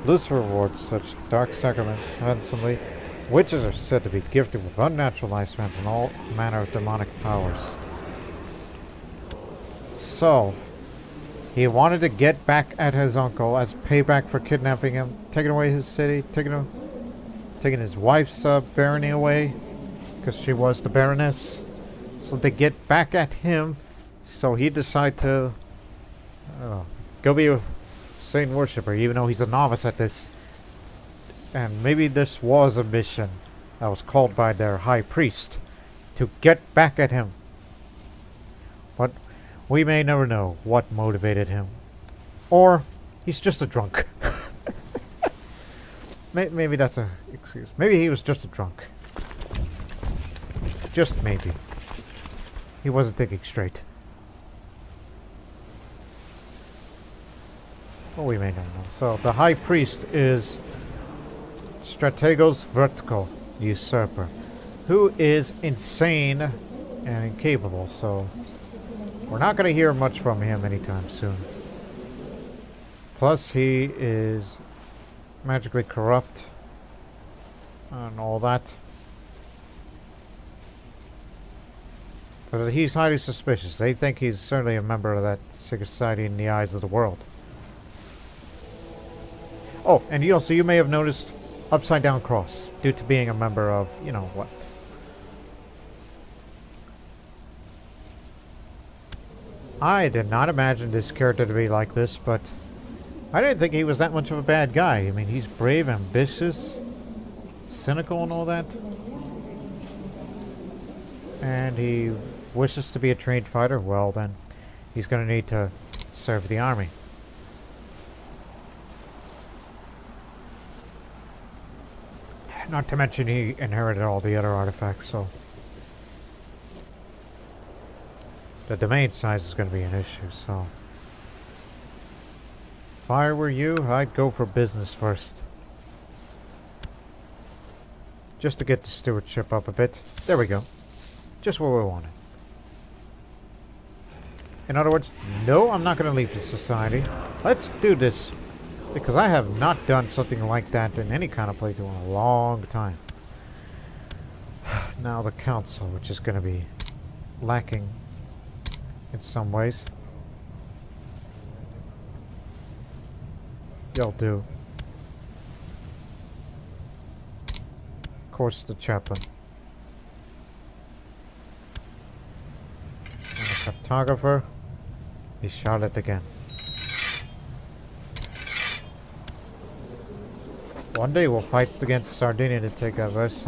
Lucifer rewards such dark sacraments handsomely. Witches are said to be gifted with unnatural lifespans and all manner of demonic powers. So, he wanted to get back at his uncle as payback for kidnapping him, taking away his city, taking taking his wife's barony away because she was the Baroness. So they get back at him. So he decided to go be a Satan worshipper, even though he's a novice at this. And maybe this was a mission that was called by their high priest to get back at him. But we may never know what motivated him. Or he's just a drunk. Maybe that's an excuse. Maybe he was just a drunk. Just maybe. He wasn't thinking straight. Well, we may not know. So, the High Priest is Strategos Vertical Usurper, who is insane and incapable, so we're not going to hear much from him anytime soon. Plus, he is magically corrupt and all that. But he's highly suspicious. They think he's certainly a member of that secret society in the eyes of the world. Oh, and you may have noticed upside down cross due to being a member of, you know what. I did not imagine this character to be like this, but I didn't think he was that much of a bad guy. I mean, he's brave, ambitious, cynical and all that. And he wishes to be a trained fighter. Well, then he's going to need to serve the army. Not to mention he inherited all the other artifacts, so the domain size is going to be an issue, so if I were you, I'd go for business first. Just to get the stewardship up a bit. There we go. Just what we wanted. In other words, no, I'm not going to leave the society. Let's do this. Because I have not done something like that in any kind of playthrough in a long time. Now the council, which is going to be lacking in some ways. You'll do. Of course, the chaplain. And the cartographer is Charlotte again. One day we'll fight against Sardinia to take Avars.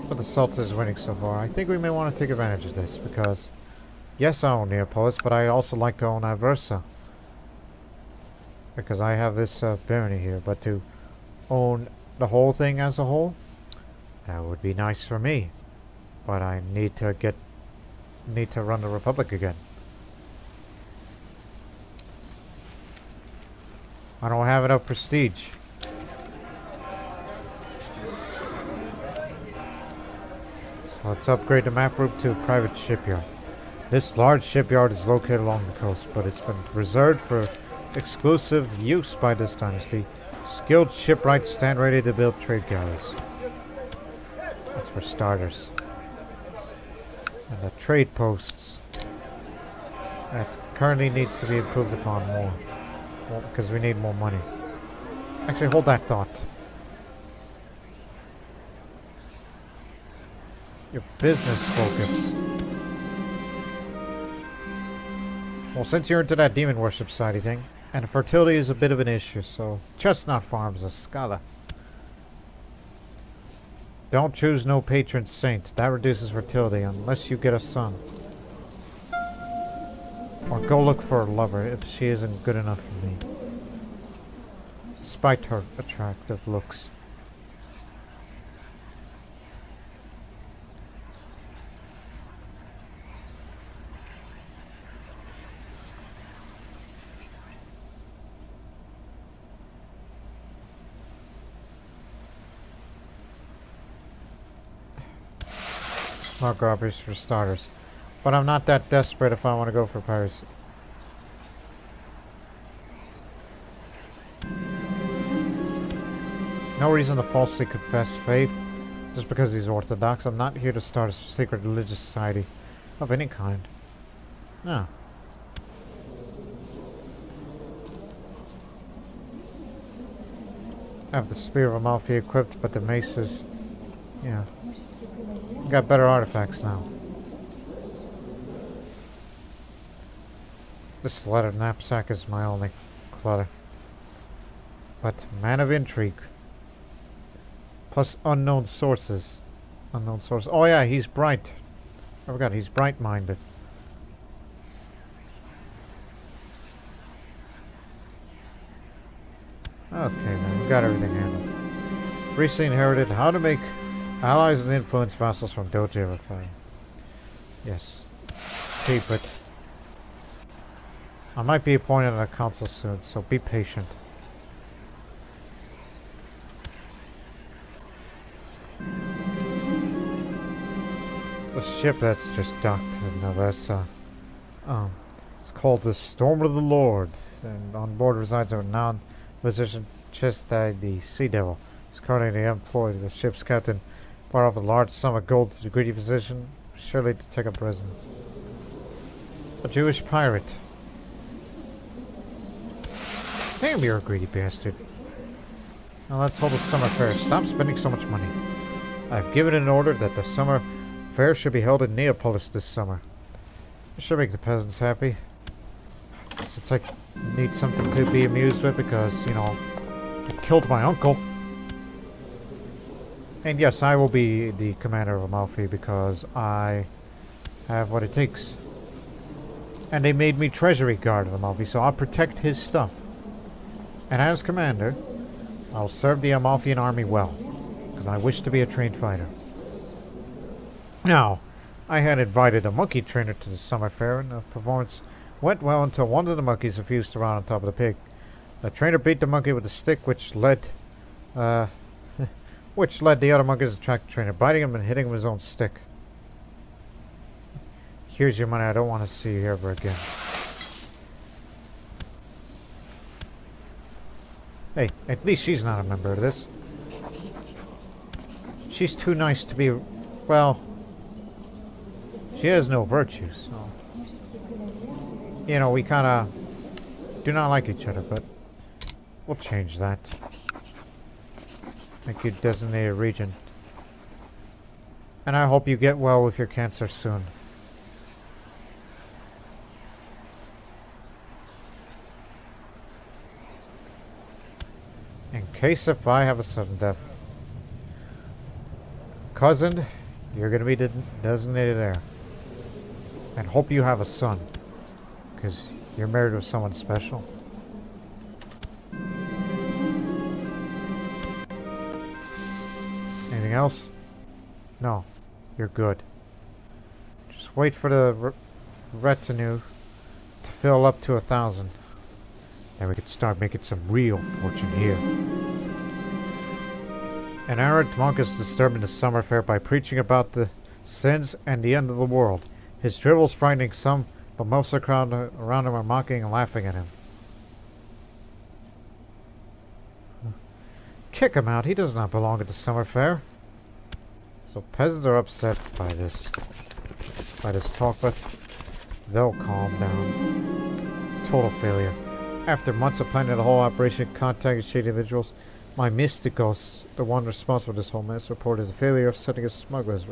But the Sultan is winning so far. I think we may want to take advantage of this because, yes, I own Neapolis, but I also like to own Avars. Because I have this barony here, but to own the whole thing as a whole, that would be nice for me. But I need to run the Republic again. I don't have enough prestige. So let's upgrade the map route to a private shipyard. This large shipyard is located along the coast, but it's been reserved for exclusive use by this dynasty. Skilled shipwrights stand ready to build trade galleys. That's for starters. And the trade posts. That currently needs to be improved upon more. Well, because we need more money. Actually, hold that thought. Your business focus. Well, since you're into that demon worship society thing, and fertility is a bit of an issue, so Chestnut Farms, a Scala. Don't choose no patron saint. That reduces fertility unless you get a son. Or go look for a lover if she isn't good enough for me. Despite her attractive looks. More robberies for starters. But I'm not that desperate if I want to go for piracy. No reason to falsely confess faith just because he's Orthodox. I'm not here to start a secret religious society of any kind. No. I have the Spear of Amalfi equipped, but the mace is... yeah. Got better artifacts now. This leather knapsack is my only clutter. But man of intrigue. Plus unknown sources. Unknown source. Oh yeah, he's bright. I forgot, he's bright-minded. Okay, man, we got everything handled. Recently inherited how to make allies and influence vassals from Doge Raffaele. Yes. Keep it. I might be appointed on a council soon, so be patient. The ship that's just docked in Novessa. It's called the Storm of the Lord, and on board resides a non-physician Chestai the Sea Devil. He's currently employed. The ship's captain brought up a large sum of gold to the greedy physician, surely to take up residence. A Jewish pirate. Damn, you're a greedy bastard. Now let's hold the summer fair. Stop spending so much money. I've given an order that the summer fair should be held in Neapolis this summer. It should make the peasants happy. Since I need something to be amused with because, you know, I killed my uncle. And yes, I will be the commander of Amalfi because I have what it takes. And they made me treasury guard of Amalfi, so I'll protect his stuff. And as commander, I'll serve the Amalfian army well, because I wish to be a trained fighter. Now, I had invited a monkey trainer to the summer fair, and the performance went well until one of the monkeys refused to run on top of the pig. The trainer beat the monkey with a stick, which led the other monkeys to track the trainer, biting him and hitting him with his own stick. Here's your money. I don't want to see you ever again. Hey, at least she's not a member of this. She's too nice to be... well... she has no virtues, so... you know, we kinda... do not like each other, but... we'll change that. Make you designated regent. And I hope you get well with your cancer soon. In case if I have a sudden death. Cousin, you're gonna be designated heir. And hope you have a son. Because you're married with someone special. Anything else? No. You're good. Just wait for the retinue to fill up to 1,000. Then we could start making some real fortune here. An errant monk is disturbing the summer fair by preaching about the sins and the end of the world. His drivel's frightening some, but most of the crowd around him are mocking and laughing at him. Kick him out. He does not belong at the summer fair. So peasants are upset by this talk, but they'll calm down. Total failure. After months of planning the whole operation, contacting shady individuals, my mysticos, the one responsible for this whole mess, reported the failure of setting a smugglers.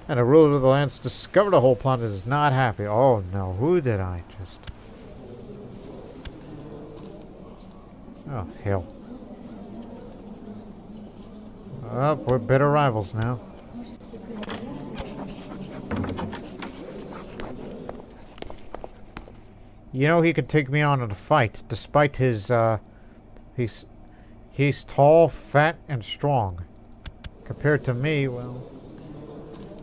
And the ruler of the lands discovered the whole plot and is not happy. Oh no, who did I just... oh, hell. Oh, we're bitter rivals now. You know, he could take me on in a fight, despite his, he's tall, fat, and strong. Compared to me, well...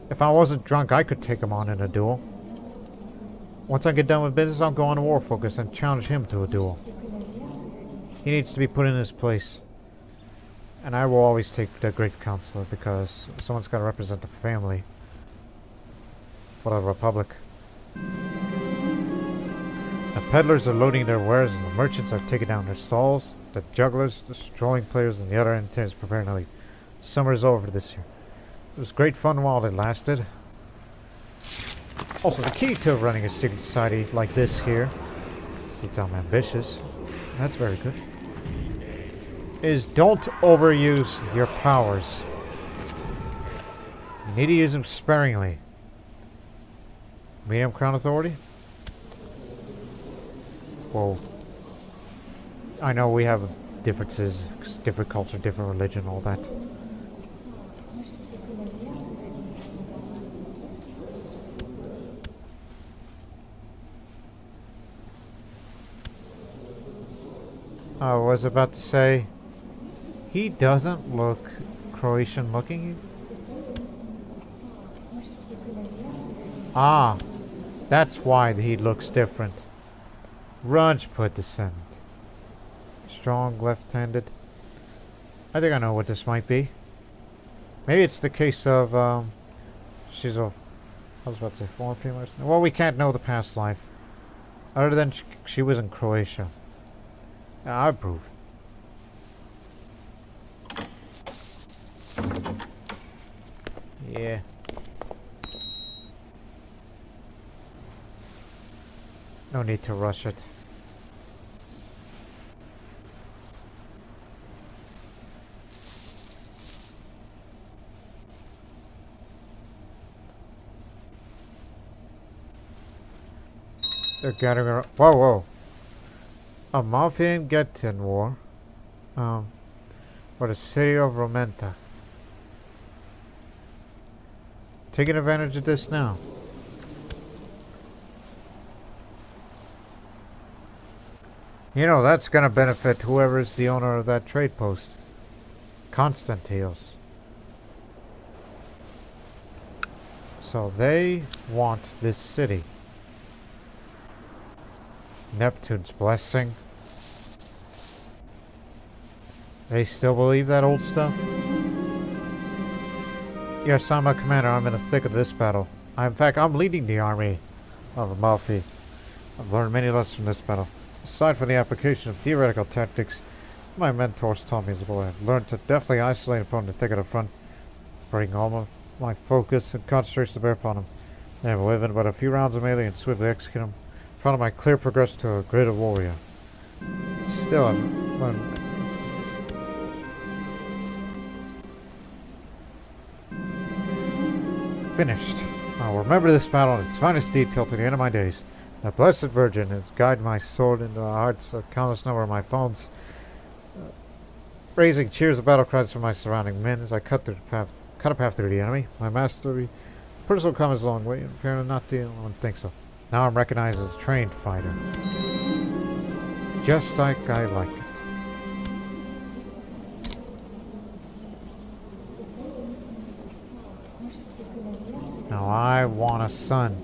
if I wasn't drunk, I could take him on in a duel. Once I get done with business, I'll go on to War Focus and challenge him to a duel. He needs to be put in his place. And I will always take the Great Counselor, because someone's got to represent the family for the Republic. The peddlers are loading their wares, and the merchants are taking down their stalls. The jugglers, the strolling players, and the other entertainers preparing to leave. Summer is over this year. It was great fun while it lasted. Also, the key to running a secret society like this here is I'm ambitious. That's very good. is don't overuse your powers. You need to use them sparingly. Medium Crown Authority? Whoa. I know we have differences, different culture, different religion, all that. I was about to say, he doesn't look Croatian looking. Ah, that's why he looks different. Rajput descent. Strong left-handed. I think I know what this might be. Maybe it's the case of, she's a, I was about to say former female. Well, we can't know the past life. Other than she was in Croatia. I approve. Yeah. No need to rush it. They're gathering around. Whoa, whoa. Amalfi and Getin war. For the city of Romenta. Taking advantage of this now. You know, that's gonna benefit whoever's the owner of that trade post. Constantios. So they want this city. Neptune's blessing. They still believe that old stuff? Yes, I'm a commander. I'm in the thick of this battle. In fact, I'm leading the army of Amalfi. I've learned many lessons from this battle. Aside from the application of theoretical tactics, my mentors taught me as a boy. I've learned to deftly isolate upon the thick of the front, bring all my focus and concentration to bear upon them. Then, within but a few rounds of melee and swiftly execute them, proud of my clear progression to a greater warrior. Still, I'm finished. I'll remember this battle in its finest detail to the end of my days. The Blessed Virgin has guided my sword into the hearts of countless number of my foes, raising cheers of battle cries from my surrounding men as I cut a path through the enemy. My mastery, personal comments a long way, and apparently not the only one thinks so. Now I'm recognized as a trained fighter. Just like I like it. Now I want a son.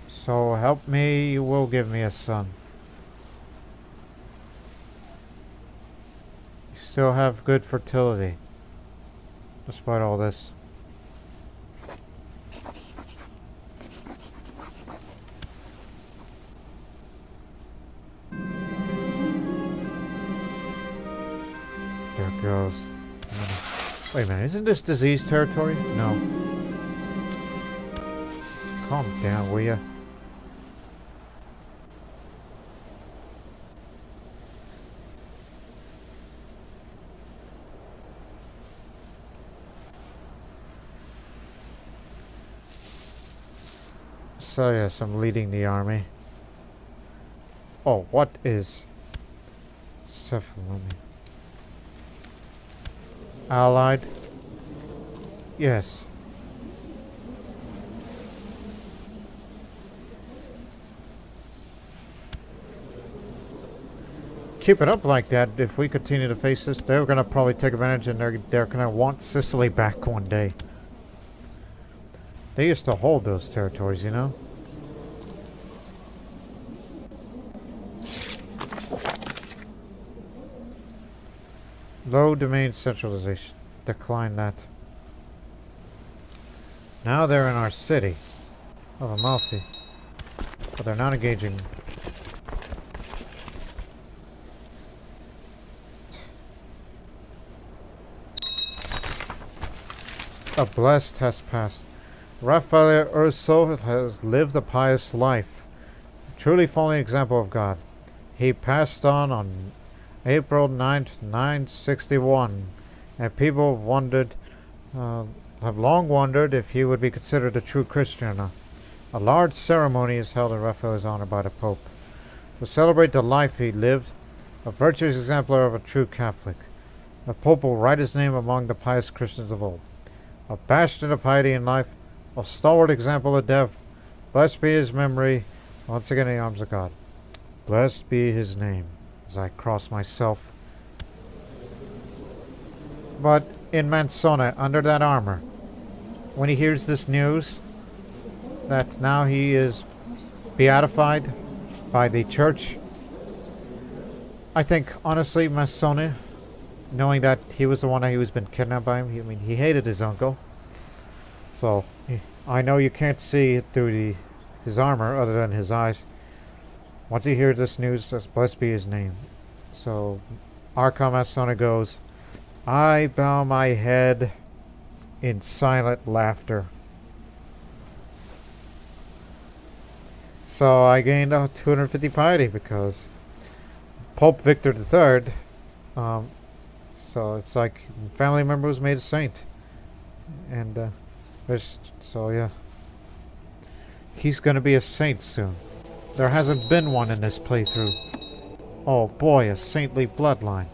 So help me, you will give me a son. You still have good fertility. Despite all this. There goes. Wait a minute, isn't this disease territory? No. Calm down, will ya? So yes, I'm leading the army. Oh, what is Cephaloni? Allied? Yes. Keep it up like that. If we continue to face this, they're gonna probably take advantage, and they're gonna want Sicily back one day. They used to hold those territories, you know? Low domain centralization. Decline that. Now they're in our city of Amalfi. But they're not engaging. A blessed has passed. Raffaele Urso has lived a pious life. Truly following the example of God. He passed on April 9th, 961, and people have long wondered if he would be considered a true Christian. A large ceremony is held in Raffaele's honor by the Pope to celebrate the life he lived, a virtuous exemplar of a true Catholic. The Pope will write his name among the pious Christians of old. A bastion of piety in life, a stalwart example of death. Blessed be his memory, once again in the arms of God. Blessed be his name, as I cross myself. But in Mansone, under that armor, when he hears this news, that now he is beatified by the church, I think, honestly, Mansone, knowing that he was the one who was been kidnapped by him, he hated his uncle. So, I know you can't see it through his armor, other than his eyes. Once he hears this news, says, blessed be his name. So, Archon of Neapolis goes, I bow my head in silent laughter. So I gained 250 piety because Pope Victor III, so it's like a family member was made a saint. And so yeah, he's gonna be a saint soon. There hasn't been one in this playthrough. Oh boy, a saintly bloodline.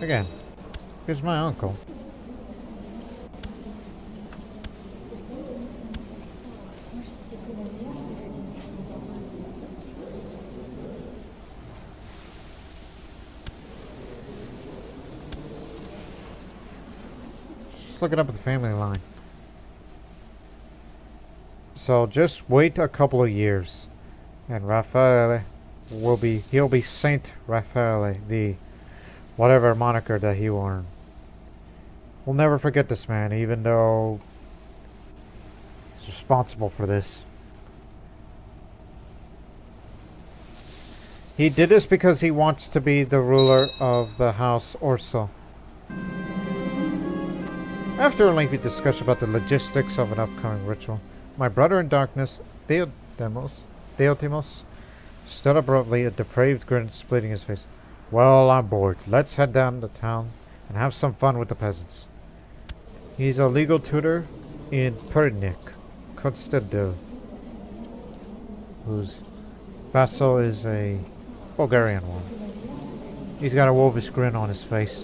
Again, here's my uncle. Just looking up at the family line. So just wait a couple of years, and Raffaele he'll be Saint Raffaele, the whatever moniker that he wore. We'll never forget this man, even though he's responsible for this. He did this because he wants to be the ruler of the House Orso. After a lengthy discussion about the logistics of an upcoming ritual, my brother in darkness, Theotimos, stood abruptly, a depraved grin splitting his face. Well, I'm bored. Let's head down to town and have some fun with the peasants. He's a legal tutor in Pernik, Konstantin, whose vassal is a Bulgarian one. He's got a wolfish grin on his face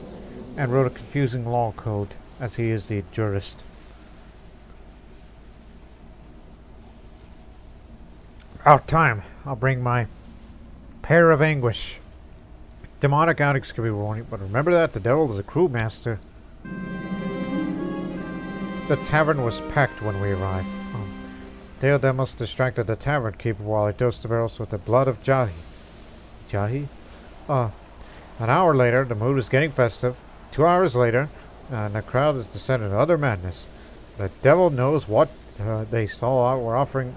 and wrote a confusing law code, as he is the jurist. About time. I'll bring my pair of anguish. Demonic addicts can be warning, but remember that the devil is a cruel master. The tavern was packed when we arrived. Theodemos distracted the tavern keeper while I dosed the barrels with the blood of Jahi. Jahi? An hour later, the mood was getting festive. 2 hours later, and the crowd has descended into utter madness. The devil knows what they saw were offering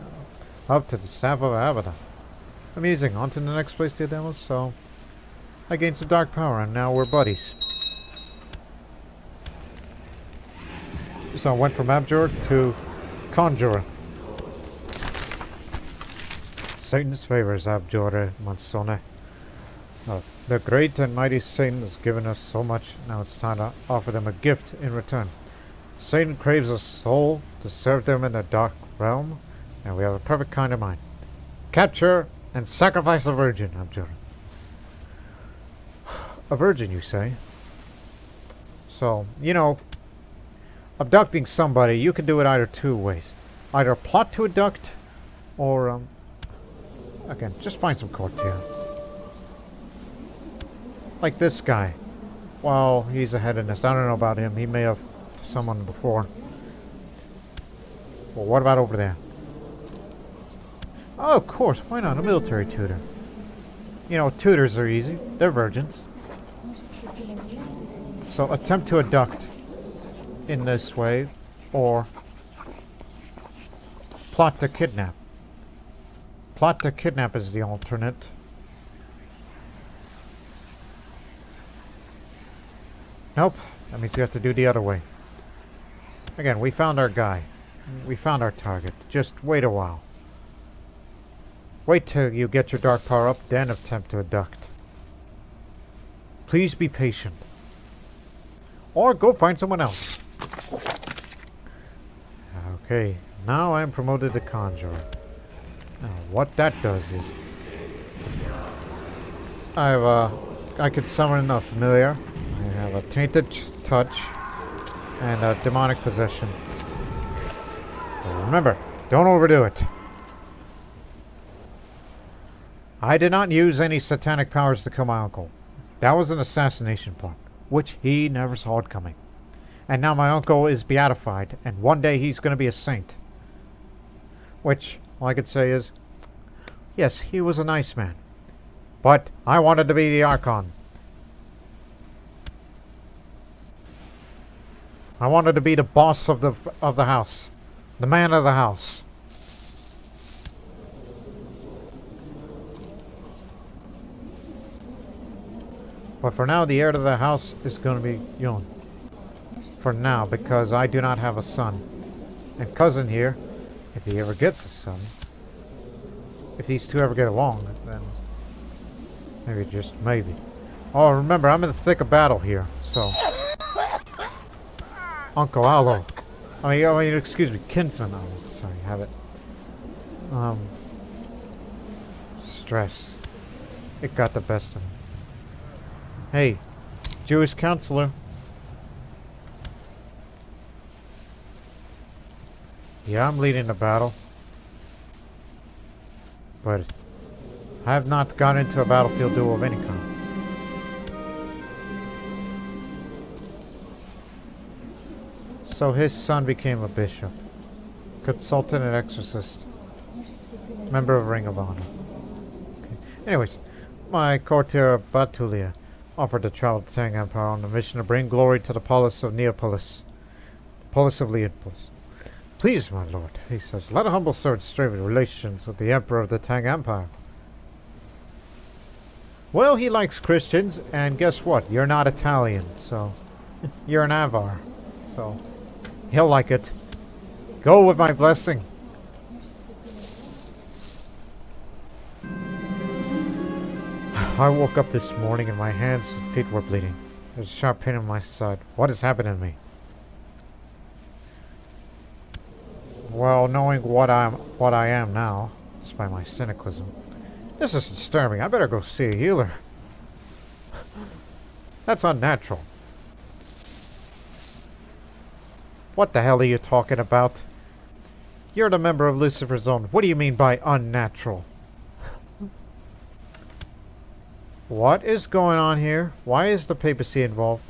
up to the staff of Avada. Amusing. On to the next place, Theodemos. So I gained some dark power, and now we're buddies. So I went from Abjure to Conjurer. Satan's favors, Abjure, Mansone. The great and mighty Satan has given us so much, now it's time to offer them a gift in return. Satan craves a soul to serve them in the dark realm, and we have a perfect kind of mind. Capture and sacrifice a virgin, Abjure. A virgin, you say? So, you know, abducting somebody, you can do it either two ways. Either plot to abduct, or, again, just find some courtier. Like this guy. Well, he's a hedonist. I don't know about him. He may have someone before. Well, what about over there? Oh, of course. Why not? A military tutor. You know, tutors are easy. They're virgins. So, attempt to abduct. in this way, or plot to kidnap. Plot to kidnap is the alternate. Nope, that means you have to do the other way. Again, we found our guy. We found our target. Just wait a while. Wait till you get your dark power up, then attempt to abduct. Please be patient. Or go find someone else. Okay, now I am promoted to Conjurer. Now, what that does is... I can summon a familiar. I have a tainted touch. And a demonic possession. But remember, don't overdo it. I did not use any satanic powers to kill my uncle. That was an assassination plot, which he never saw it coming. And now my uncle is beatified, and one day he's going to be a saint. Which, all I could say is, yes, he was a nice man. But I wanted to be the Archon. I wanted to be the boss of the house. The man of the house. But for now, the heir to the house is going to be Yun. For now, because I do not have a son. And cousin here, if he ever gets a son, if these two ever get along, then maybe, just maybe. Oh, remember, I'm in the thick of battle here, so... Uncle Allo. I mean, excuse me, Kinsman Allo. Sorry, have it. Stress. It got the best of me. Hey, Jewish counselor. Yeah, I'm leading the battle. But I have not gone into a battlefield duel of any kind. So his son became a bishop, consultant and exorcist, member of Ring of Honor. Okay. Anyways, my courtier Batulia offered to travel to Tang Empire on a mission to bring glory to the polis of Neapolis, polis of Neapolis. Please, my lord, he says, let a humble servant strain with relations with the emperor of the Tang Empire. Well, he likes Christians, and guess what? You're not Italian, so you're an Avar, so... he'll like it. Go with my blessing. I woke up this morning and my hands and feet were bleeding. There's a sharp pain in my side. What has happened to me? Well, knowing what I am now, despite my cynicism, this is disturbing. I better go see a healer. That's unnatural. What the hell are you talking about? You're the member of Lucifer's Own. What do you mean by unnatural? What is going on here? Why is the papacy involved?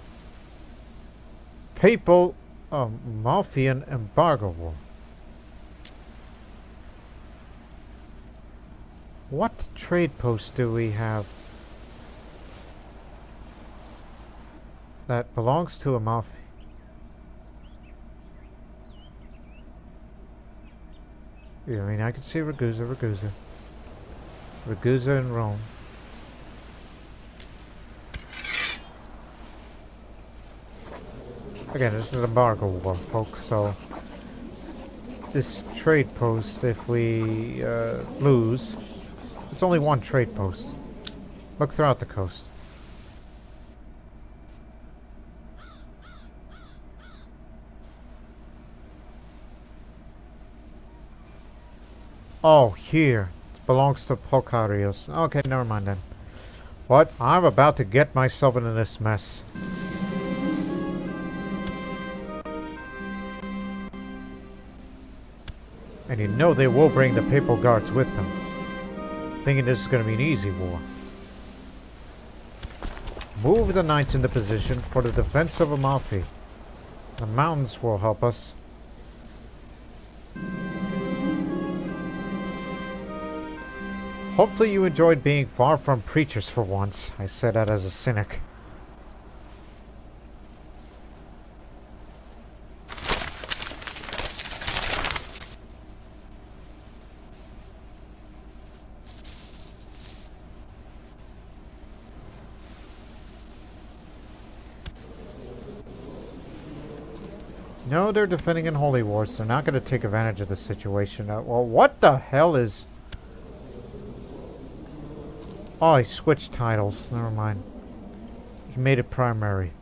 Papal Amalfian embargo war. What trade post do we have that belongs to Amalfi? Yeah, I mean, I can see Ragusa in Rome. Again, this is an embargo war, folks, so this trade post, if we lose, it's only one trade post. Look throughout the coast. Oh, here. It belongs to Pocarios. Okay, never mind then. What? I'm about to get myself into this mess. And you know they will bring the papal guards with them. Thinking this is going to be an easy war. Move the knights into position for the defense of Amalfi. The mountains will help us. Hopefully you enjoyed being far from preachers for once. I said that as a cynic. No, they're defending in holy wars. They're not going to take advantage of the situation. Well, what the hell is... Oh, he switched titles. Never mind. He made it primary.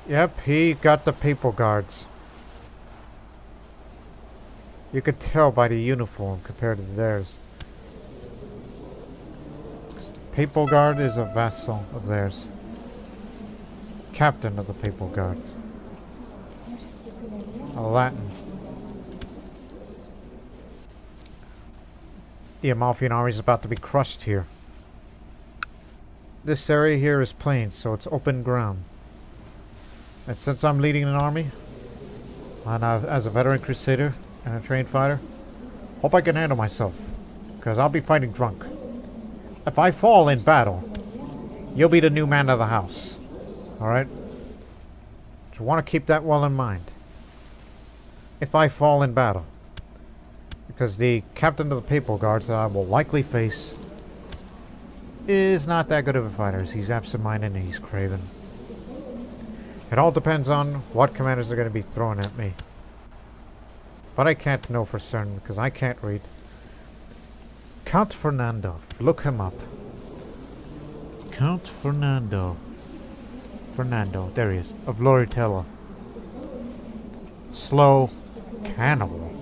Yep, he got the papal guards. You could tell by the uniform compared to theirs. The papal guard is a vassal of theirs. Captain of the papal guards. A Latin. The Amalfian army is about to be crushed here. This area here is plain, so it's open ground. And since I'm leading an army, and as a veteran crusader and a trained fighter, hope I can handle myself, because I'll be fighting drunk. If I fall in battle, you'll be the new man of the house. Alright? So want to keep that well in mind. If I fall in battle. Because the captain of the papal guards that I will likely face is not that good of a fighter. He's absent-minded and he's craven. It all depends on what commanders are going to be thrown at me. But I can't know for certain because I can't read. Count Fernando. Look him up. Count Fernando. Fernando. There he is. Of Loritella. Slow cannibal.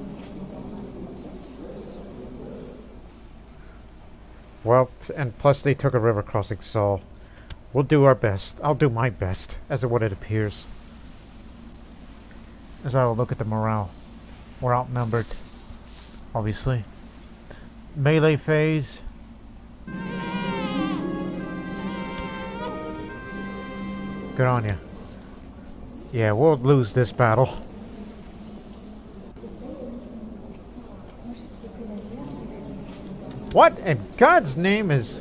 Well, and plus they took a river crossing, so we'll do our best. I'll do my best, as what it appears. As I will look at the morale. We're outnumbered, obviously. Melee phase. Good on you. Yeah, we'll lose this battle. What in God's name is...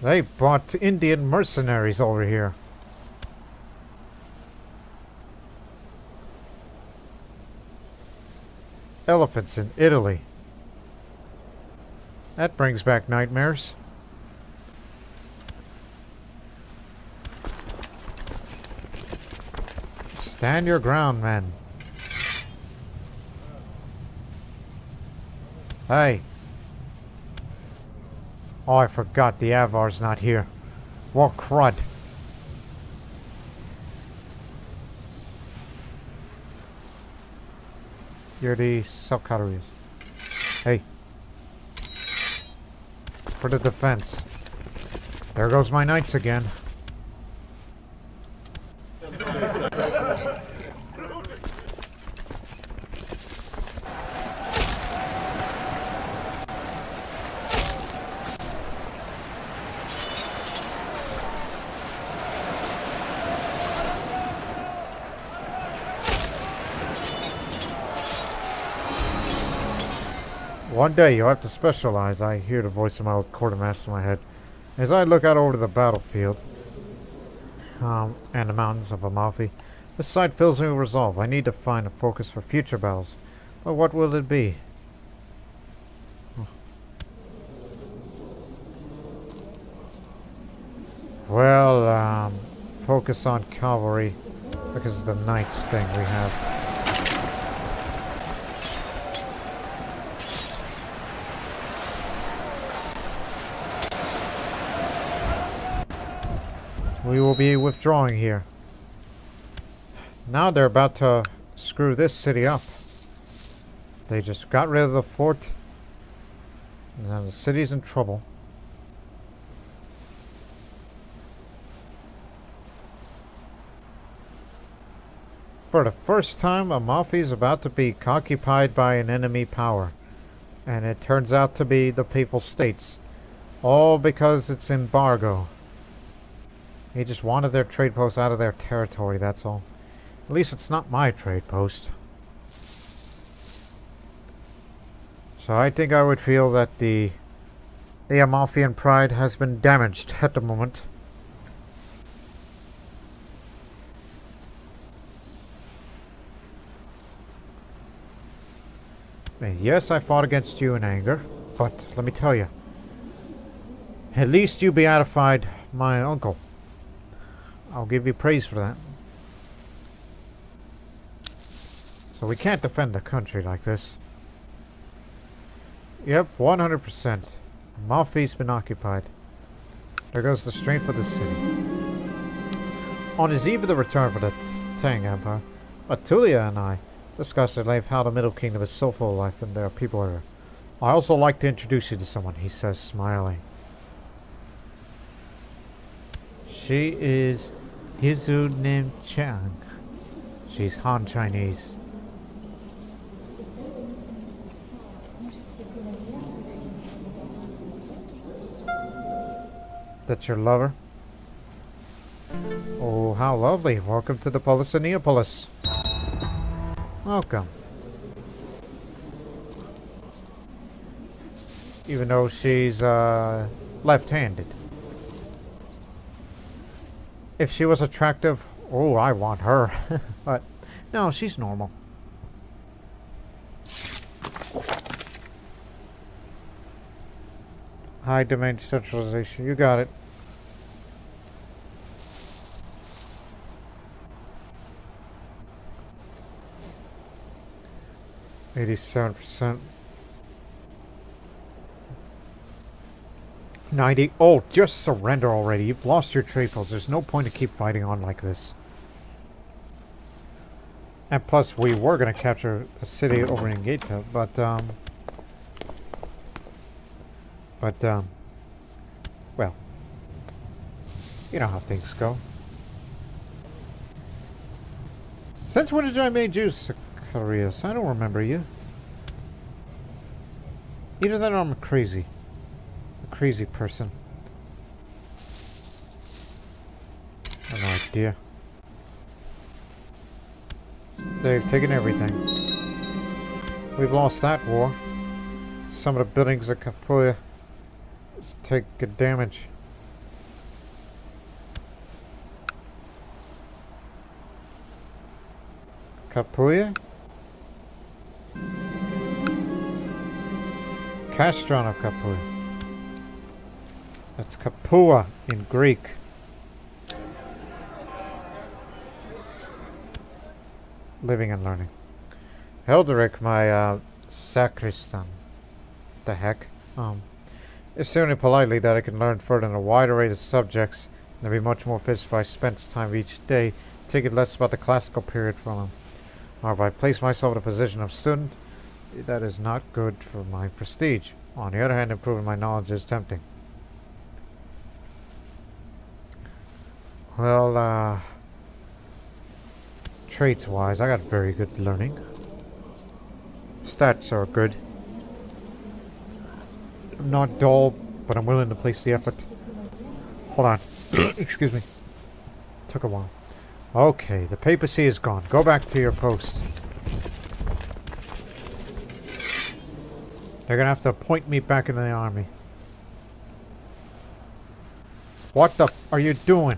They brought Indian mercenaries over here. Elephants in Italy. That brings back nightmares. Stand your ground, men. Hey. Oh, I forgot the Avars not here. Well, crud. You're the self-categories. Hey. For the defense. There goes my knights again. One day you'll have to specialize. I hear the voice of my old quartermaster in my head. As I look out over the battlefield and the mountains of Amalfi, this sight fills me with resolve. I need to find a focus for future battles. But what will it be? Well, focus on cavalry because of the knights thing we have. We will be withdrawing here. Now they're about to screw this city up. They just got rid of the fort. Now the city's in trouble. For the first time, Amalfi is about to be occupied by an enemy power. And it turns out to be the Papal States. All because it's embargo. They just wanted their trade post out of their territory, that's all. At least it's not my trade post. So I think I would feel that the Amalfian pride has been damaged at the moment. And yes, I fought against you in anger, but let me tell you, at least you beatified my uncle. I'll give you praise for that. So we can't defend the country like this. Yep, 100%. Amalfi's been occupied. There goes the strength of the city. On his eve of the return for the Tang Empire, Atulia and I discussed at length how the Middle Kingdom is so full of life and there are people here. I also like to introduce you to someone, he says, smiling. She is Hizu Nim Chang. She's Han Chinese. That's your lover? Oh, how lovely. Welcome to the Polis of Neapolis. Welcome. Even though she's left-handed. If she was attractive, oh, I want her. But no, she's normal. High domain centralization. You got it. %. 90. Oh, just surrender already. You've lost your trade posts. There's no point to keep fighting on like this. And plus, we were going to capture a city over in Gaeta, but well, you know how things go. Since when did I make you, Sicarius? I don't remember you. Either that or I'm crazy. A crazy person. I have no idea. They've taken everything. We've lost that war. Some of the buildings at Capuia take good damage. Capuia? Castron of Capuia. That's Capua in Greek. Living and learning. Elderic, my sacristan. The heck? Assuming politely that I can learn further in a wide array of subjects, and there'd be much more efficient if I spent time each day taking less about the classical period from him. Or if I place myself in a position of student, that is not good for my prestige. On the other hand, improving my knowledge is tempting. Well, traits-wise, I got very good learning. Stats are good. I'm not dull, but I'm willing to place the effort. Hold on. Excuse me. Took a while. Okay, the papacy is gone. Go back to your post. They're gonna have to appoint me back in the army. What the f are you doing?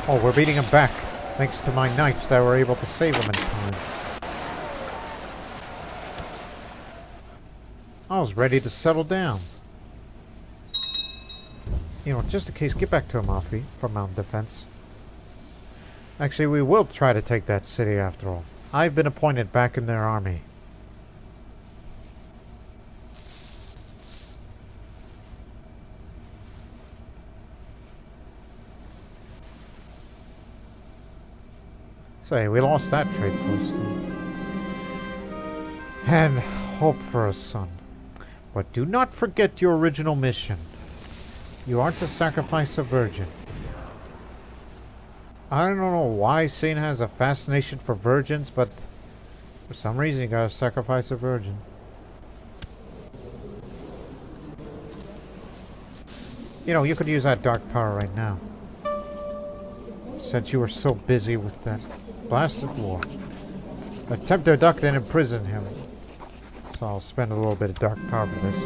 Oh, we're beating him back. Thanks to my knights that were able to save him in time. I was ready to settle down. You know, just in case, get back to Amalfi for mountain defense. Actually, we will try to take that city after all. I've been appointed back in their army. Say, we lost that trade post. And hope for a son. But do not forget your original mission. You are to sacrifice a virgin. I don't know why Satan has a fascination for virgins, but for some reason you gotta sacrifice a virgin. You know, you could use that dark power right now. Since you were so busy with that blasted war. Attempt to abduct and imprison him. So I'll spend a little bit of dark power for this.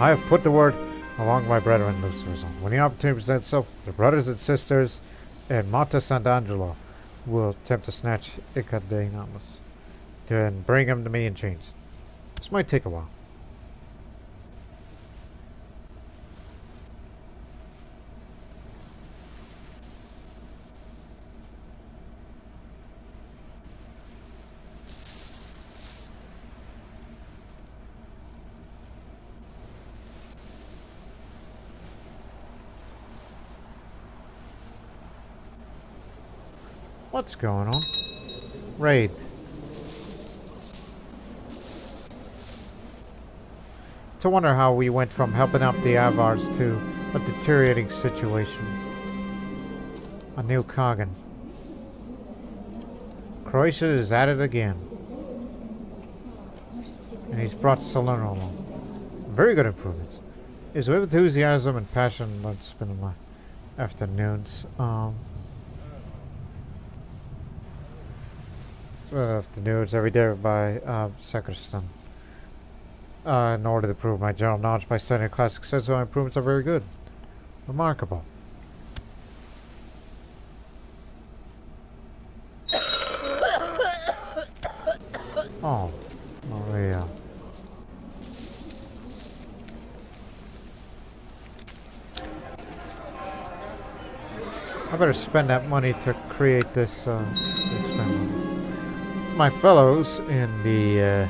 I have put the word along my brethren Lucifer's. When the opportunity presents itself, the brothers and sisters in Monte Sant'Angelo will attempt to snatch CK2 and bring him to me in chains. This might take a while. What's going on? Raid. To wonder how we went from helping out the Avars to a deteriorating situation. A new Kagan. Croatia is at it again. And he's brought Salerno along. Very good improvements. Is with enthusiasm and passion that's been in my afternoons. Afternoons every day by Sacristan. In order to prove my general knowledge by studying classic successor, my improvements are very good. Remarkable. Oh, Maria. I better spend that money to create this experiment. My fellows in the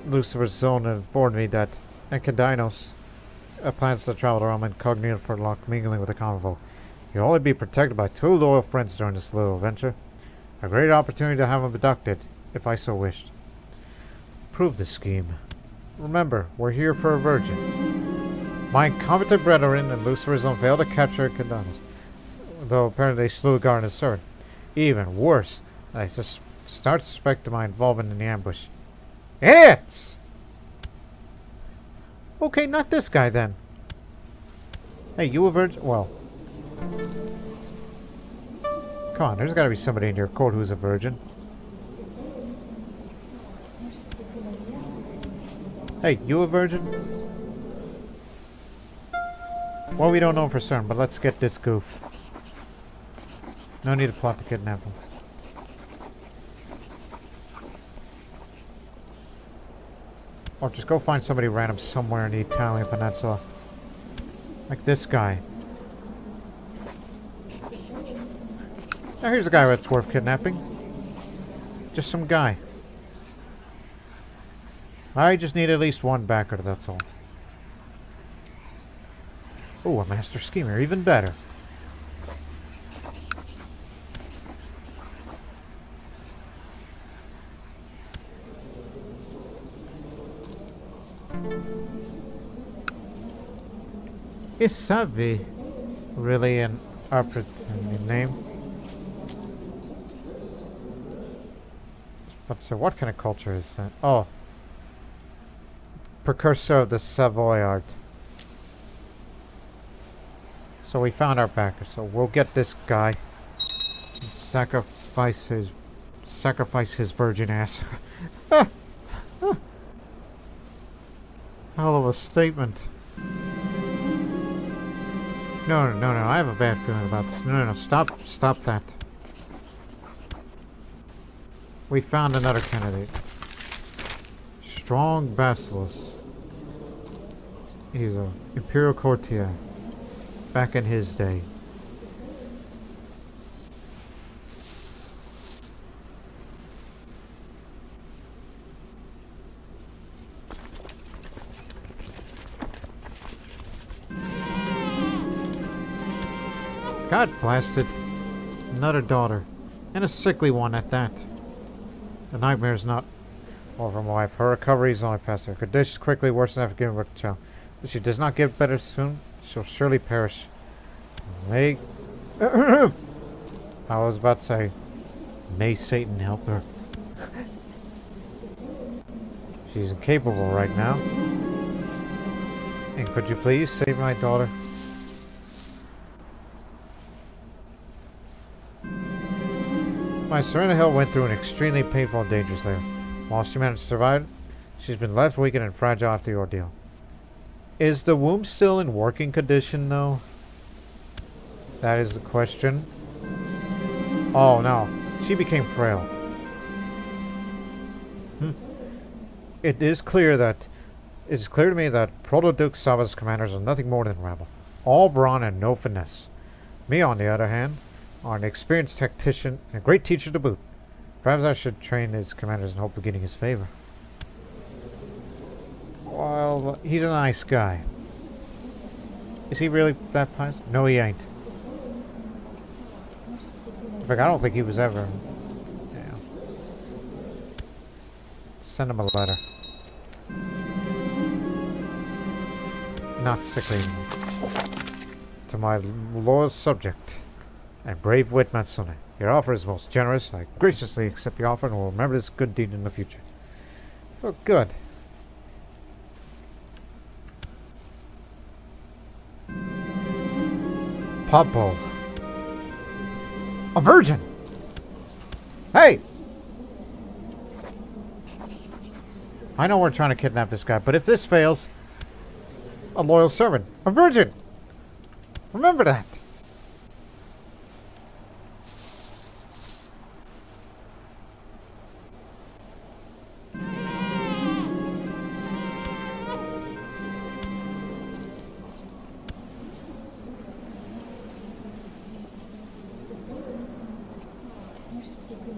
Lucifer zone informed me that Enkidinos plans to travel around incognito for luck, mingling with the common folk. You'll only be protected by 2 loyal friends during this little adventure. A great opportunity to have him abducted, if I so wished. Prove the scheme. Remember, we're here for a virgin. My incompetent brethren in Lucifer's zone failed to capture Enkidinos, though apparently they slew a guard and a servant. Even worse, I start suspecting my involvement in the ambush. Idiots! Okay, not this guy then. Hey, you a virgin? Well. Come on, there's gotta be somebody in your court who's a virgin. Hey, you a virgin? Well, we don't know for certain, but let's get this goof. No need to plot to kidnap him. Or just go find somebody random somewhere in the Italian peninsula. Like this guy. Now here's a guy that's worth kidnapping. Just some guy. I just need at least one backer, that's all. Oh, a master schemer, even better. Is Savi really an Archon name? But so what kind of culture is that? Oh. Precursor of the Savoy art. So we found our backer, so we'll get this guy. Sacrifice his virgin ass. Hell of a statement. No, I have a bad feeling about this. No, stop that. We found another candidate. Strong Basileus. He's an Imperial courtier. Back in his day. God blasted. Another daughter. And a sickly one at that. The nightmare's not over my wife. Her recovery is only past her. Her condition is quickly worse after giving birth to a child. If she does not get better soon, she'll surely perish. May... I was about to say, may Satan help her. She's incapable right now. And could you please save my daughter? My Serena Hill went through an extremely painful and dangerous layer. While she managed to survive, she's been left weakened and fragile after the ordeal. Is the womb still in working condition, though? That is the question. Oh, no. She became frail. It is clear to me that Proto-Duke Sava's commanders are nothing more than rabble. All brawn and no finesse. Me, on the other hand, are an experienced tactician and a great teacher to boot. Perhaps I should train his commanders in hope of getting his favor. Well, he's a nice guy. Is he really that pious? No, he ain't. In fact, I don't think he was ever... Yeah. Send him a letter. Not sickly. To my loyal subject and brave wit Mansone. Your offer is most generous. I graciously accept your offer and will remember this good deed in the future. Oh, good. Popo. A virgin! Hey! I know we're trying to kidnap this guy, but if this fails, a loyal servant. A virgin! Remember that!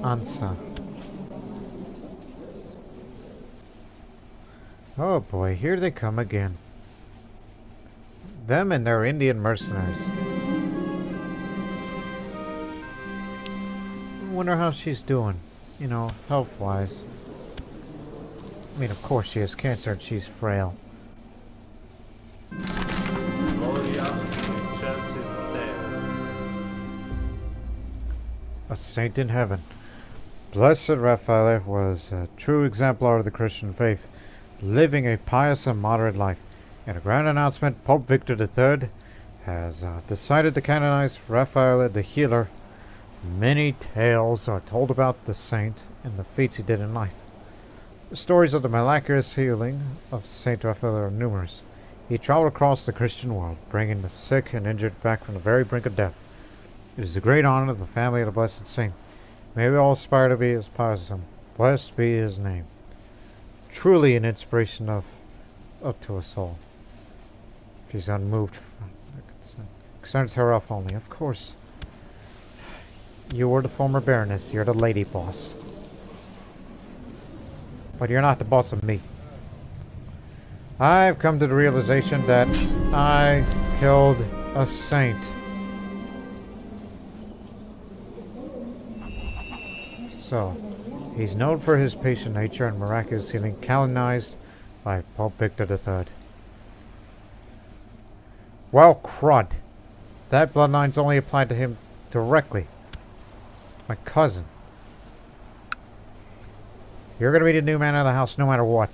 Answer. Oh boy, here they come again. Them and their Indian mercenaries. I wonder how she's doing, you know, health-wise. I mean, of course she has cancer and she's frail. A saint in heaven. Blessed Raffaele was a true exemplar of the Christian faith, living a pious and moderate life. In a grand announcement, Pope Victor III has decided to canonize Raffaele the Healer. Many tales are told about the saint and the feats he did in life. The stories of the miraculous healing of Saint Raffaele are numerous. He traveled across the Christian world, bringing the sick and injured back from the very brink of death. It is a great honor of the family of the blessed saint. May we all aspire to be as pious as him. Blessed be his name. Truly an inspiration up to us all. She's unmoved. Concerns her off only. Of course. You were the former baroness. You're the lady boss. But you're not the boss of me. I've come to the realization that I killed a saint. So, he's known for his patient nature and miraculous healing, canonized by Pope Victor III. Well, crud. That bloodline's only applied to him directly. My cousin. You're gonna be the new man of the house no matter what.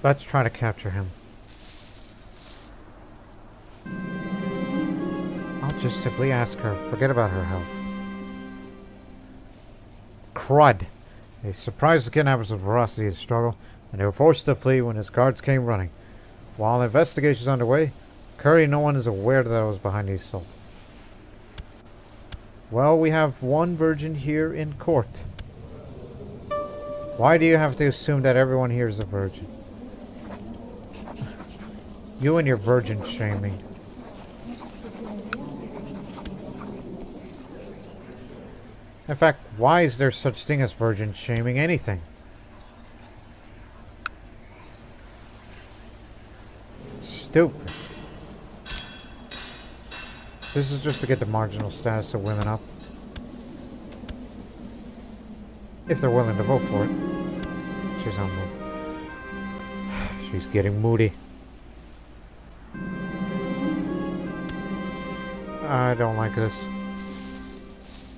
Let's try to capture him. I'll just simply ask her. Forget about her health. Crud. They surprised the kidnappers with ferocity of the struggle, and they were forced to flee when his guards came running. While investigations underway, currently no one is aware that I was behind the assault. Well, we have one virgin here in court. Why do you have to assume that everyone here is a virgin? You and your virgin shaming. In fact, why is there such thing as virgin shaming anything? Stupid. This is just to get the marginal status of women up. If they're willing to vote for it. She's on mood. She's getting moody. I don't like this.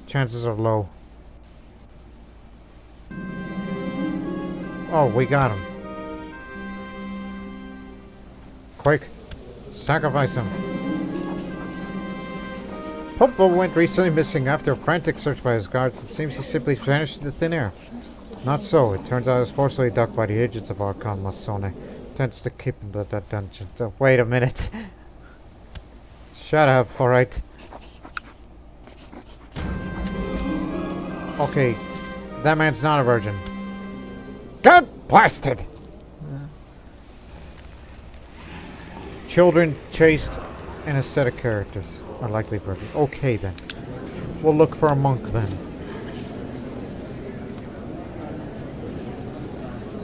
Chances are low. Oh, we got him. Quick. Sacrifice him. Popo went recently missing after a frantic search by his guards. It seems he simply vanished into thin air. Not so. It turns out he was forcibly ducked by the agents of Archon Mansone. Tends to keep him to that dungeon. So, wait a minute. Shut up, alright. Okay, that man's not a virgin. God blasted! Children chased and a set of characters are likely virgins. Okay then. We'll look for a monk then.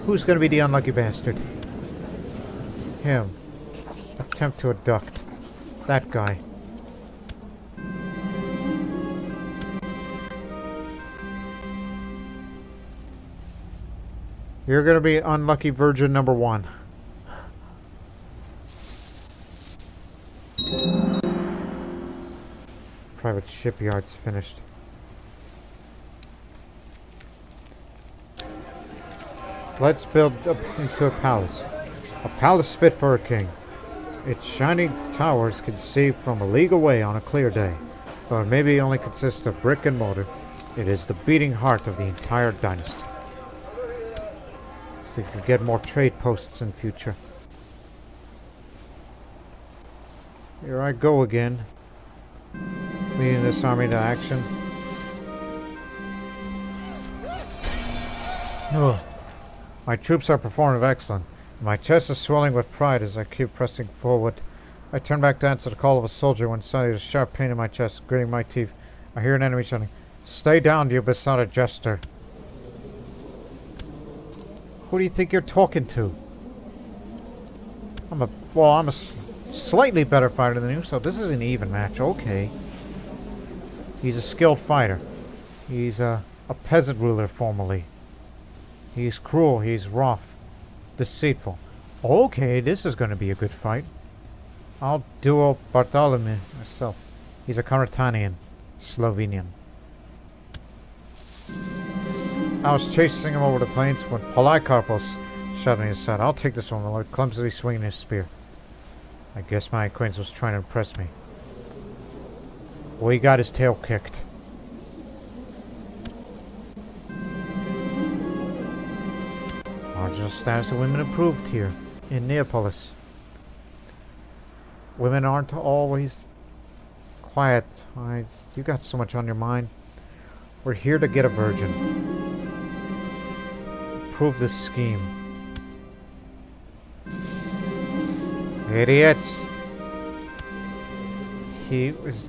Who's gonna be the unlucky bastard? Him. Attempt to abduct. That guy. You're gonna be unlucky virgin number 1. Private shipyard's finished. Let's build up into a palace. A palace fit for a king. Its shining towers can see from a league away on a clear day. Though it maybe only consists of brick and mortar, it is the beating heart of the entire dynasty. So you can get more trade posts in future. Here I go again. Leading this army to action. Ugh. My troops are performing excellent. My chest is swelling with pride as I keep pressing forward. I turn back to answer the call of a soldier when suddenly a sharp pain in my chest, gritting my teeth. I hear an enemy shouting, "Stay down, you besotted jester." Who do you think you're talking to? I'm a slightly better fighter than you, so this is an even match. Okay. He's a skilled fighter. He's a peasant ruler formerly. He's cruel, he's rough, deceitful. Okay, this is going to be a good fight. I'll duel Bartholomew myself. He's a Caratanian, Slovenian. I was chasing him over the plains when Polycarpos shot me aside. "I'll take this one," Lord, clumsily swinging his spear. I guess my acquaintance was trying to impress me. Well, he got his tail kicked. Marginal status of women improved here in Neapolis. Women aren't always quiet. You got so much on your mind. We're here to get a virgin. Prove this scheme. Idiots! He was...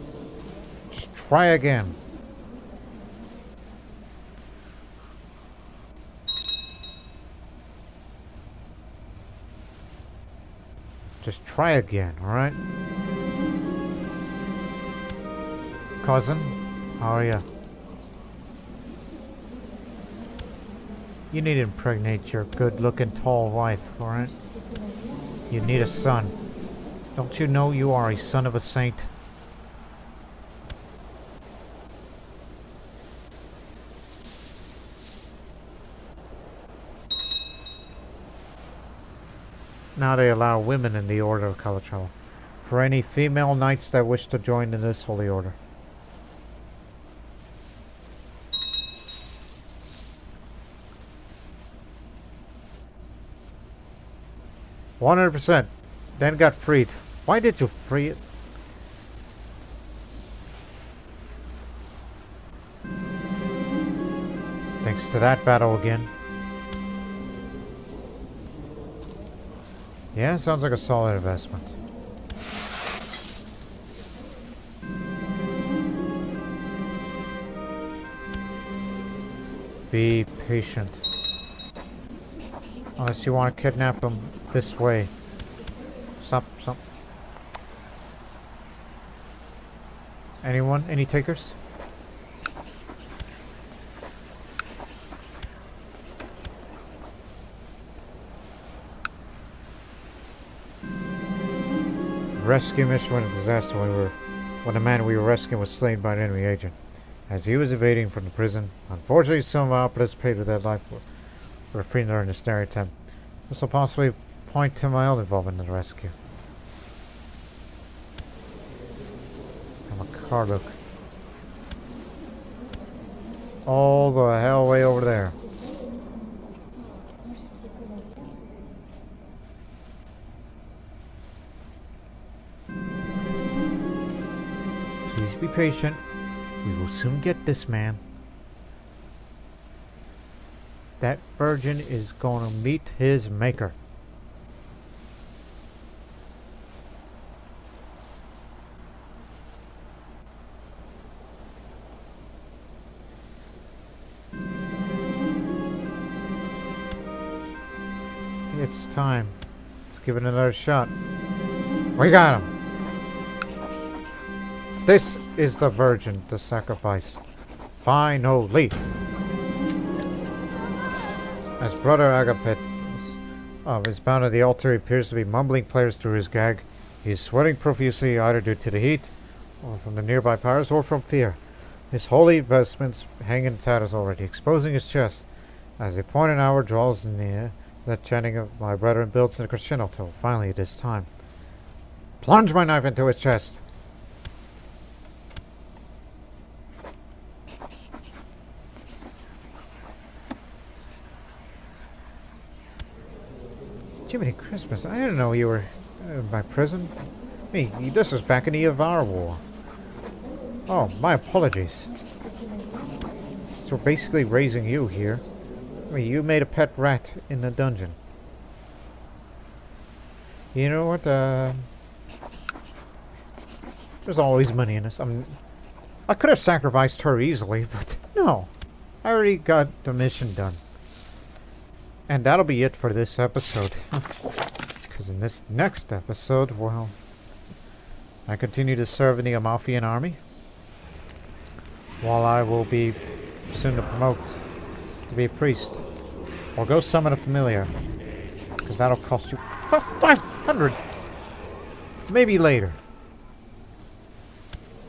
Just try again. Just try again, alright? Cousin, how are ya? You need to impregnate your good-looking tall wife, alright? You need a son. Don't you know you are a son of a saint? Now they allow women in the Order of Calatrava. For any female knights that wish to join in this holy order. "100%. Then got freed." Why did you free it? Thanks to that battle again. Yeah, sounds like a solid investment. Be patient. Unless you want to kidnap him this way. Stop. Anyone? Any takers? Rescue mission went a disaster when the man we were rescuing was slain by an enemy agent. As he was evading from the prison, unfortunately some of our participated with their life were freed during the snare attempt. This will possibly point to my own involvement in the rescue. I'm a Carlook. All the hell way over there. Please be patient. We will soon get this, man. That virgin is gonna meet his maker. It's time. Let's give it another shot. We got him. This is the virgin to sacrifice. Finally. As Brother Agapet is bound at the altar, he appears to be mumbling prayers through his gag. He is sweating profusely, either due to the heat, or from the nearby powers, or from fear. His holy vestments hang in tatters already, exposing his chest. As the appointed hour draws near, the chanting of my brethren builds in a crescendo till finally it is time. Plunge my knife into his chest. Jiminy Christmas, I didn't know you were in my prison. Me, this was back in the Avars War. Oh, my apologies. So we're basically raising you here. I mean, you made a pet rat in the dungeon. You know what, there's always money in this. I could have sacrificed her easily, but no. I already got the mission done. And that'll be it for this episode. Because in this next episode, well, I continue to serve in the Amalfian army. While I will be soon to promote to be a priest. Or go summon a familiar. Because that'll cost you 500. Maybe later.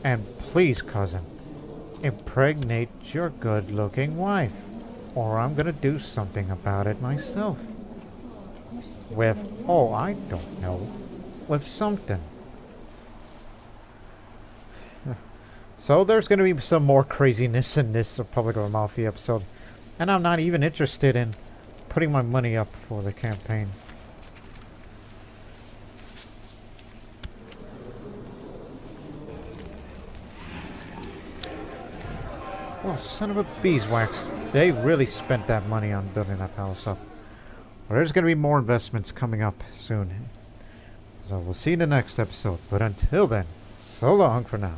And please, cousin, impregnate your good-looking wife. Or I'm gonna do something about it myself. With, oh, I don't know. With something. So there's gonna be some more craziness in this Republic of Amalfi episode. And I'm not even interested in putting my money up for the campaign. Well, son of a beeswax. They really spent that money on building that palace up. Well, there's going to be more investments coming up soon. So we'll see you in the next episode. But until then, so long for now.